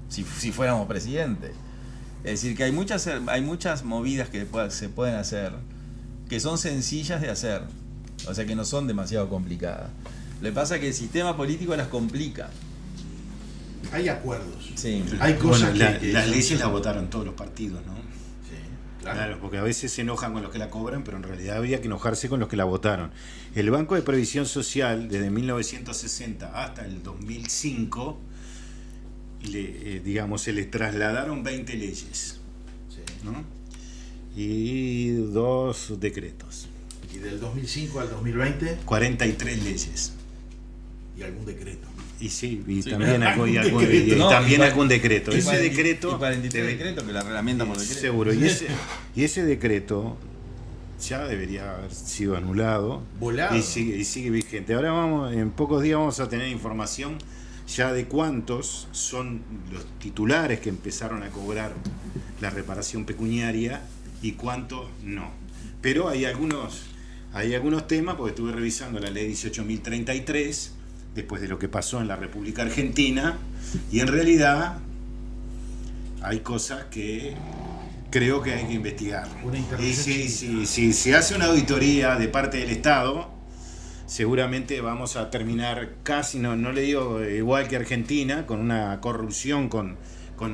E: si fuéramos presidente. Es decir, que hay muchas movidas que se pueden hacer, que son sencillas de hacer, o sea que no son demasiado complicadas. Lo que pasa es que el sistema político las complica.
C: Hay acuerdos.
E: Sí.
C: Hay cosas
D: Bueno,
C: que
D: las
C: son-
D: leyes las votaron todos los partidos, ¿no?
C: Sí, claro.
D: Claro, porque a veces se enojan con los que la cobran, pero en realidad habría que enojarse con los que la votaron. El Banco de Previsión Social, desde 1960 hasta el 2005, se le trasladaron 20 leyes,
C: Sí.
D: ¿no? Y 2 decretos,
C: Y del 2005 al 2020,
D: 43 leyes.
C: y algún decreto.
D: Y sí,
E: Sí,
D: también,
C: claro.
D: algún, y
C: Algún
D: algún-
C: decreto.
D: y
E: No,
D: también
E: y
D: algún decreto.
E: Y
D: Ese
E: 40
D: decreto...
E: y 43
D: debe-
E: decretos que la reglamentan por decreto.
D: Seguro, y ese decreto ya debería haber sido anulado.
C: Volado.
D: Y sigue vigente. Ahora en pocos días vamos a tener información ya de cuántos son los titulares que empezaron a cobrar la reparación pecuniaria y cuántos no. Pero hay algunos temas, porque estuve revisando la ley 18.033, después de lo que pasó en la República Argentina, y en realidad hay cosas que creo que hay que investigar.
C: Una
D: Y
C: intervención
D: si se hace una auditoría de parte del Estado, seguramente vamos a terminar casi, no le digo igual que Argentina, con una corrupción con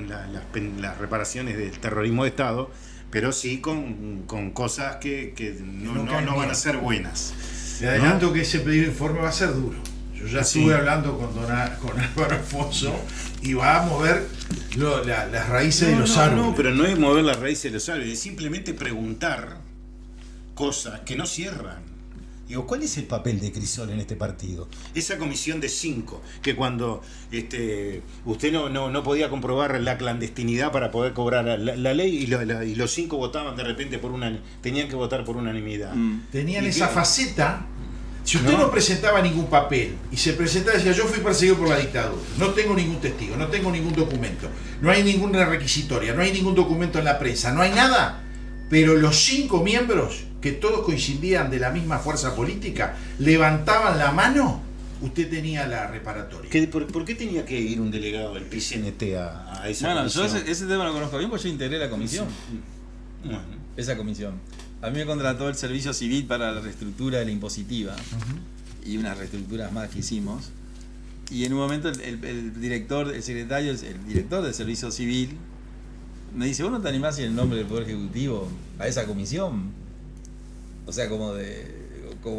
D: las reparaciones del terrorismo de Estado, pero sí con cosas que no
C: caen
D: van
C: bien.
D: a ser buenas.
C: Le adelanto que ese pedido de informe va a ser duro. Yo ya
D: Sí.
C: estuve hablando con Álvaro Alfonso y va a mover las raíces de los árboles.
D: No, pero no es mover las raíces de los árboles, es simplemente preguntar cosas que no cierran. Digo, ¿cuál es el papel de Crisol en este partido? Esa comisión de 5, que cuando usted no podía comprobar la clandestinidad para poder cobrar la ley y los 5 votaban de repente tenían que votar por unanimidad.
C: Tenían
D: ¿Y
C: esa
D: qué?
C: faceta. Si usted
D: No.
C: no presentaba ningún papel y se presentaba y decía, yo fui perseguido por la dictadura, no tengo ningún testigo, no tengo ningún documento, no hay ninguna requisitoria, no hay ningún documento en la prensa, no hay nada, pero los 5 miembros, que todos coincidían de la misma fuerza política, levantaban la mano, usted tenía la reparatoria.
D: ¿Por qué tenía que ir un delegado del PCNT a esa
E: Bueno, yo
D: comisión?
E: ese tema lo conozco bien porque yo integré la comisión.
D: Bueno.
E: Esa comisión. A mí me contrató el Servicio Civil para la reestructura de la impositiva y unas reestructuras más que hicimos. Y en un momento el director del Servicio Civil me dice, ¿vos no te animás en el nombre del Poder Ejecutivo a esa comisión? O sea, como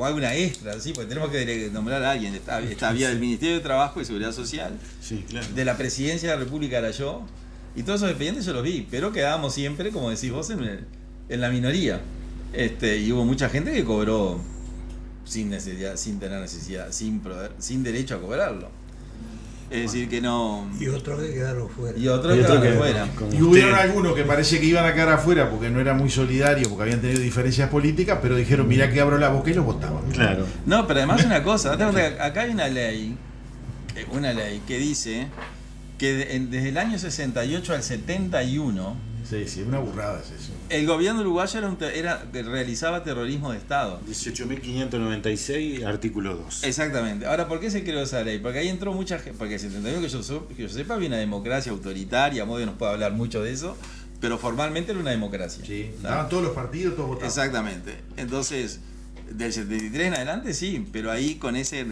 E: alguna extra, ¿sí? Porque tenemos que nombrar a alguien. Había del Ministerio de Trabajo y Seguridad Social,
D: Sí, claro.
E: de la Presidencia de la República era yo, y todos esos expedientes yo los vi, pero quedábamos siempre, como decís vos, en la minoría. Y hubo mucha gente que cobró sin necesidad, sin tener necesidad, sin derecho a cobrarlo. Es decir, que no.
B: Y otros que quedaron fuera.
E: Y otros que quedaron fuera.
C: Y hubieron algunos que parece que iban a quedar afuera porque no eran muy solidarios, porque habían tenido diferencias políticas, pero dijeron, mirá que abro la boca y los votaban.
D: Claro.
E: No, pero además una cosa, date cuenta que acá hay una ley que dice que desde el año 68 al 71
C: Sí, una burrada es eso.
E: el gobierno uruguayo realizaba terrorismo de Estado.
D: 18.596, artículo 2.
E: Exactamente. Ahora, ¿por qué se creó esa ley? Porque ahí entró mucha gente, porque el 71 que yo sepa había una democracia autoritaria, Modio nos puede hablar mucho de eso, pero formalmente era una democracia.
C: Sí,
E: ¿no?
C: estaban todos los partidos, todos votaban.
E: Exactamente. Entonces, del 73 en adelante sí, pero ahí con ese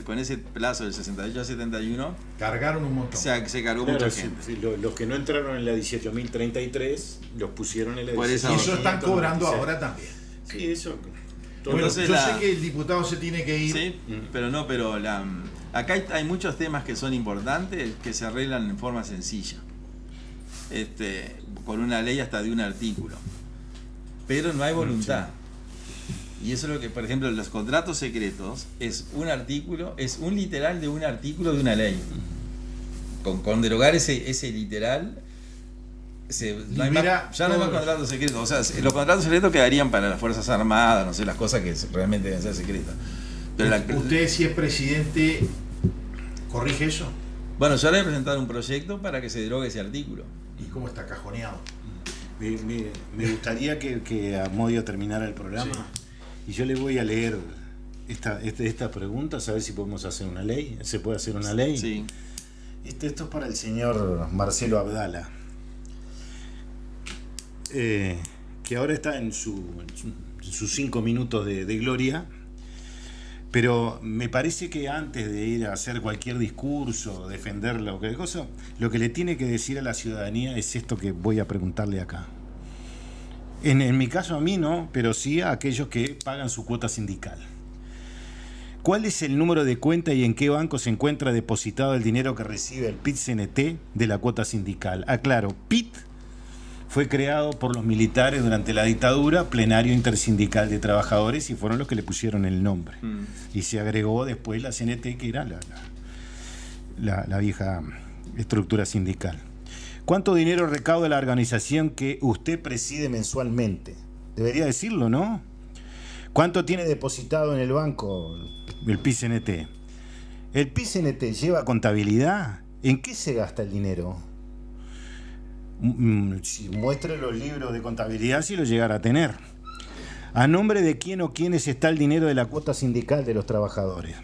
E: plazo del 68 al 71
C: Cargaron un montón.
E: se cargó
D: Claro,
E: mucha
D: sí,
E: gente.
D: sí, los que no entraron en la 18.033 los pusieron en la
E: Por esa
C: Y eso están
D: 18.596.
C: cobrando ahora también.
D: Sí, eso.
C: Bueno,
E: Entonces
C: yo sé que el diputado se tiene que ir.
E: Sí, pero acá hay muchos temas que son importantes que se arreglan en forma sencilla. Con una ley hasta de un artículo. Pero no hay voluntad. Y eso es lo que, por ejemplo, los contratos secretos es un artículo, es un literal de un artículo de una ley. Con derogar ese literal, no hay ya no hay más contratos secretos. O sea, los contratos secretos quedarían para las Fuerzas Armadas, no sé, las cosas que realmente deben ser secretas. Pero
C: Usted, si es presidente, ¿corrige eso?
E: Bueno, yo le he presentado un proyecto para que se derogue ese artículo.
C: ¿Y cómo está cajoneado?
D: Me gustaría que Amodio terminara el programa. Sí. Y yo le voy a leer esta pregunta, a ver si podemos hacer una ley. ¿Se puede hacer una ley?
E: Sí.
D: Esto es para el señor Marcelo Abdala, que ahora está en sus 5 minutos de gloria, pero me parece que antes de ir a hacer cualquier discurso, defender lo que le tiene que decir a la ciudadanía es esto que voy a preguntarle acá. En mi caso a mí no, pero sí a aquellos que pagan su cuota sindical. ¿Cuál es el número de cuenta y en qué banco se encuentra depositado el dinero que recibe el PIT-CNT de la cuota sindical? Aclaro, PIT fue creado por los militares durante la dictadura, Plenario Intersindical de Trabajadores, y fueron los que le pusieron el nombre. Y se agregó después la CNT, que era la vieja estructura sindical. ¿Cuánto dinero recauda la organización que usted preside mensualmente? Debería decirlo, ¿no? ¿Cuánto tiene depositado en el banco el PIT-CNT? ¿El PIT-CNT lleva contabilidad? ¿En qué se gasta el dinero? Muestre los libros de contabilidad si lo llegara a tener. ¿A nombre de quién o quiénes está el dinero de la cuota sindical de los trabajadores?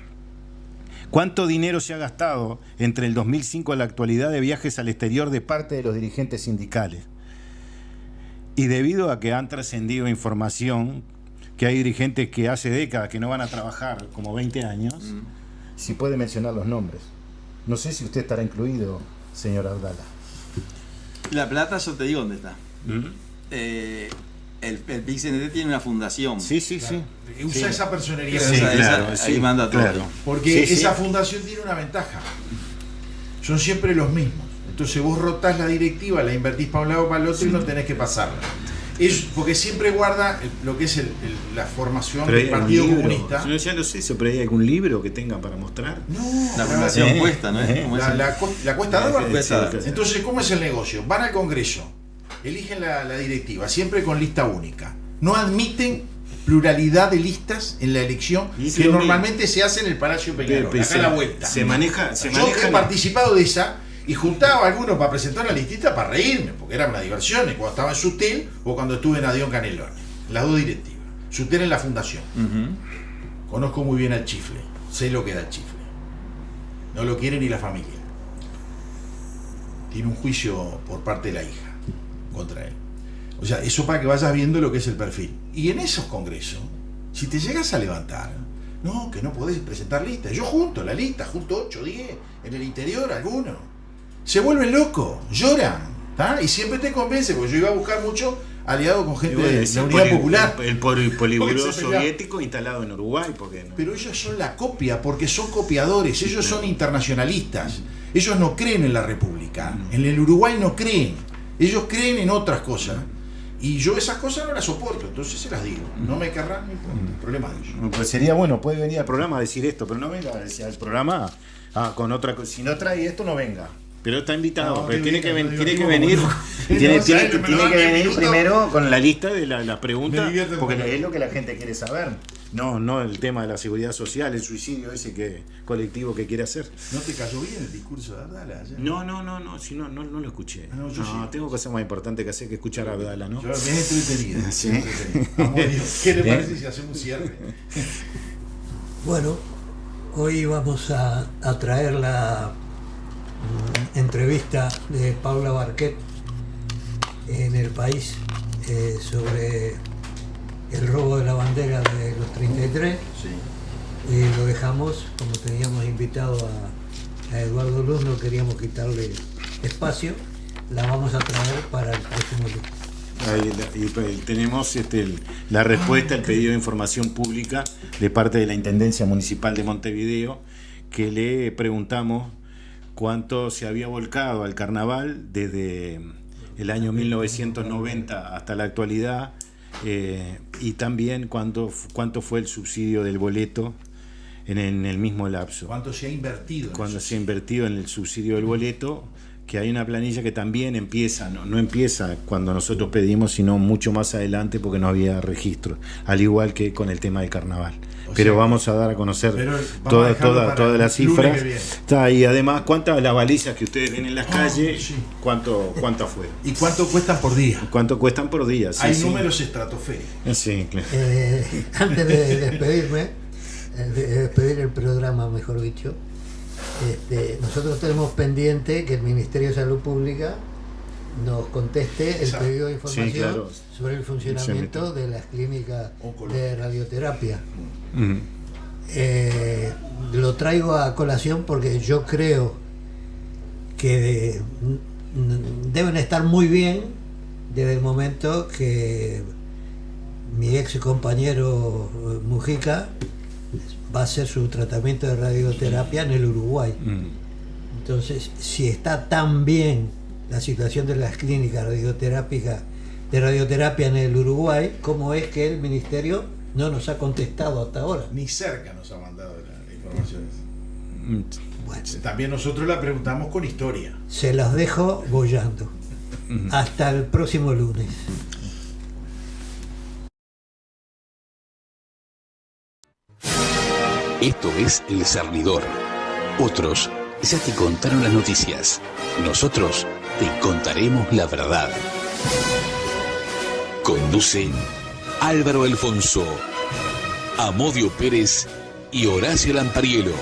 D: ¿Cuánto dinero se ha gastado entre el 2005 a la actualidad de viajes al exterior de parte de los dirigentes sindicales? Y debido a que han trascendido información que hay dirigentes que hace décadas que no van a trabajar, como 20 años, si puede mencionar los nombres. No sé si usted estará incluido, señor Abdala.
E: La plata, yo te digo dónde está. El PIT-CNT tiene una fundación.
D: Sí.
C: Usa esa personería.
D: Sí, claro,
E: ahí manda todo.
D: Claro.
C: Porque esa fundación tiene una ventaja. Son siempre los mismos. Entonces vos rotás la directiva, la invertís para un lado o para el otro y no tenés que pasarla. Porque siempre guarda lo que es la formación del Partido Comunista.
D: Yo ya lo sé, pero ¿hay algún libro que tenga para mostrar?
C: No,
E: la fundación cuesta, ¿no?
C: La cuesta de oro.
E: Cuesta.
C: Entonces, ¿cómo es el negocio? Van al Congreso, eligen la directiva, siempre con lista única. No admiten pluralidad de listas en la elección que normalmente se hace en el Palacio Peñarol, acá a la vuelta. Yo he participado de esa y juntaba a algunos para presentar la listita para reírme, porque era una diversión, cuando estaba en Sutel o cuando estuve en Adión Canelones, las dos directivas. Sutel en la fundación. Conozco muy bien al chifle, sé lo que da el chifle. No lo quiere ni la familia. Tiene un juicio por parte de la hija contra él. O sea, eso para que vayas viendo lo que es el perfil. Y en esos congresos, si te llegas a levantar, no, que no podés presentar listas. Yo junto la lista, junto 8, 10, en el interior algunos. Se vuelven locos, lloran, ¿tá? Y siempre te convence, porque yo iba a buscar mucho aliado con gente de la Unidad Popular.
D: El poliburó soviético instalado en Uruguay.
C: Pero ellos son la copia, porque son copiadores, ellos son internacionalistas. Ellos no creen en la República, en el Uruguay no creen. Ellos creen en otras cosas. Y yo esas cosas no las soporto, entonces se las digo. No me querrán, no importa, el problema de ellos.
D: Pues sería bueno, puede venir al programa a decir esto, pero no venga a decir al programa con otra cosa. Si no trae esto, no venga. Pero está invitado,
C: No,
D: pero tiene que venir
C: minuto.
D: primero con la lista de las preguntas,
C: Me divierto
D: porque
C: mucho.
D: es lo que la gente quiere saber. No el tema de la seguridad social, el suicidio ese colectivo que quiere hacer.
C: ¿No te cayó bien el discurso de Abdala ayer?
D: No, si no lo escuché.
C: No, yo sí.
D: Tengo cosas más importantes que hacer que escuchar a Abdala, ¿no?
C: Yo bien entretenido.
D: Sí.
C: Amodio, ¿qué le parece si hacemos un cierre?
B: Bueno, hoy vamos a traer la entrevista de Paula Barquet en El País sobre el robo de la bandera de los 33.
C: Sí.
B: Y lo dejamos, como teníamos invitado a Eduardo Luz, no queríamos quitarle espacio, la vamos a traer para el próximo lunes.
D: Ahí tenemos la respuesta al pedido de información pública de parte de la Intendencia Municipal de Montevideo, que le preguntamos cuánto se había volcado al carnaval desde el año 1990 hasta la actualidad, y también cuánto fue el subsidio del boleto en el mismo lapso.
C: ¿Cuánto se ha invertido?
D: Cuando se ha invertido en el subsidio del boleto, que hay una planilla que también empieza, no empieza cuando nosotros pedimos, sino mucho más adelante porque no había registro, al igual que con el tema del carnaval. Pero vamos a dar a conocer toda la cifra. Y además, ¿cuántas las balizas que ustedes ven en las calles?
C: Sí.
D: ¿Cuántas fueron?
C: ¿Y cuánto cuestan por día?
D: ¿Cuánto cuestan por día? Sí,
C: Hay números estratosféricos.
D: Sí, claro.
B: Antes de despedirme, de despedir el programa, mejor dicho, nosotros tenemos pendiente que el Ministerio de Salud Pública nos conteste el
C: Exacto.
B: pedido de información,
D: Sí, claro.
B: sobre el funcionamiento de las clínicas de radioterapia.
D: Uh-huh.
B: Lo traigo a colación porque yo creo que deben estar muy bien desde el momento que mi ex compañero Mujica va a hacer su tratamiento de radioterapia en el Uruguay. Entonces, si está tan bien la situación de las clínicas de radioterapia en el Uruguay, ¿cómo es que el Ministerio no nos ha contestado hasta ahora?
C: Ni cerca nos ha mandado la información.
B: Bueno,
C: También nosotros la preguntamos con historia.
B: se las dejo boyando. Hasta el próximo lunes.
A: Esto es El Cernidor. Otros ya te contaron las noticias. Nosotros te contaremos la verdad. Conducen Álvaro Alfonso, Amodio Pérez y Horacio Lampariello.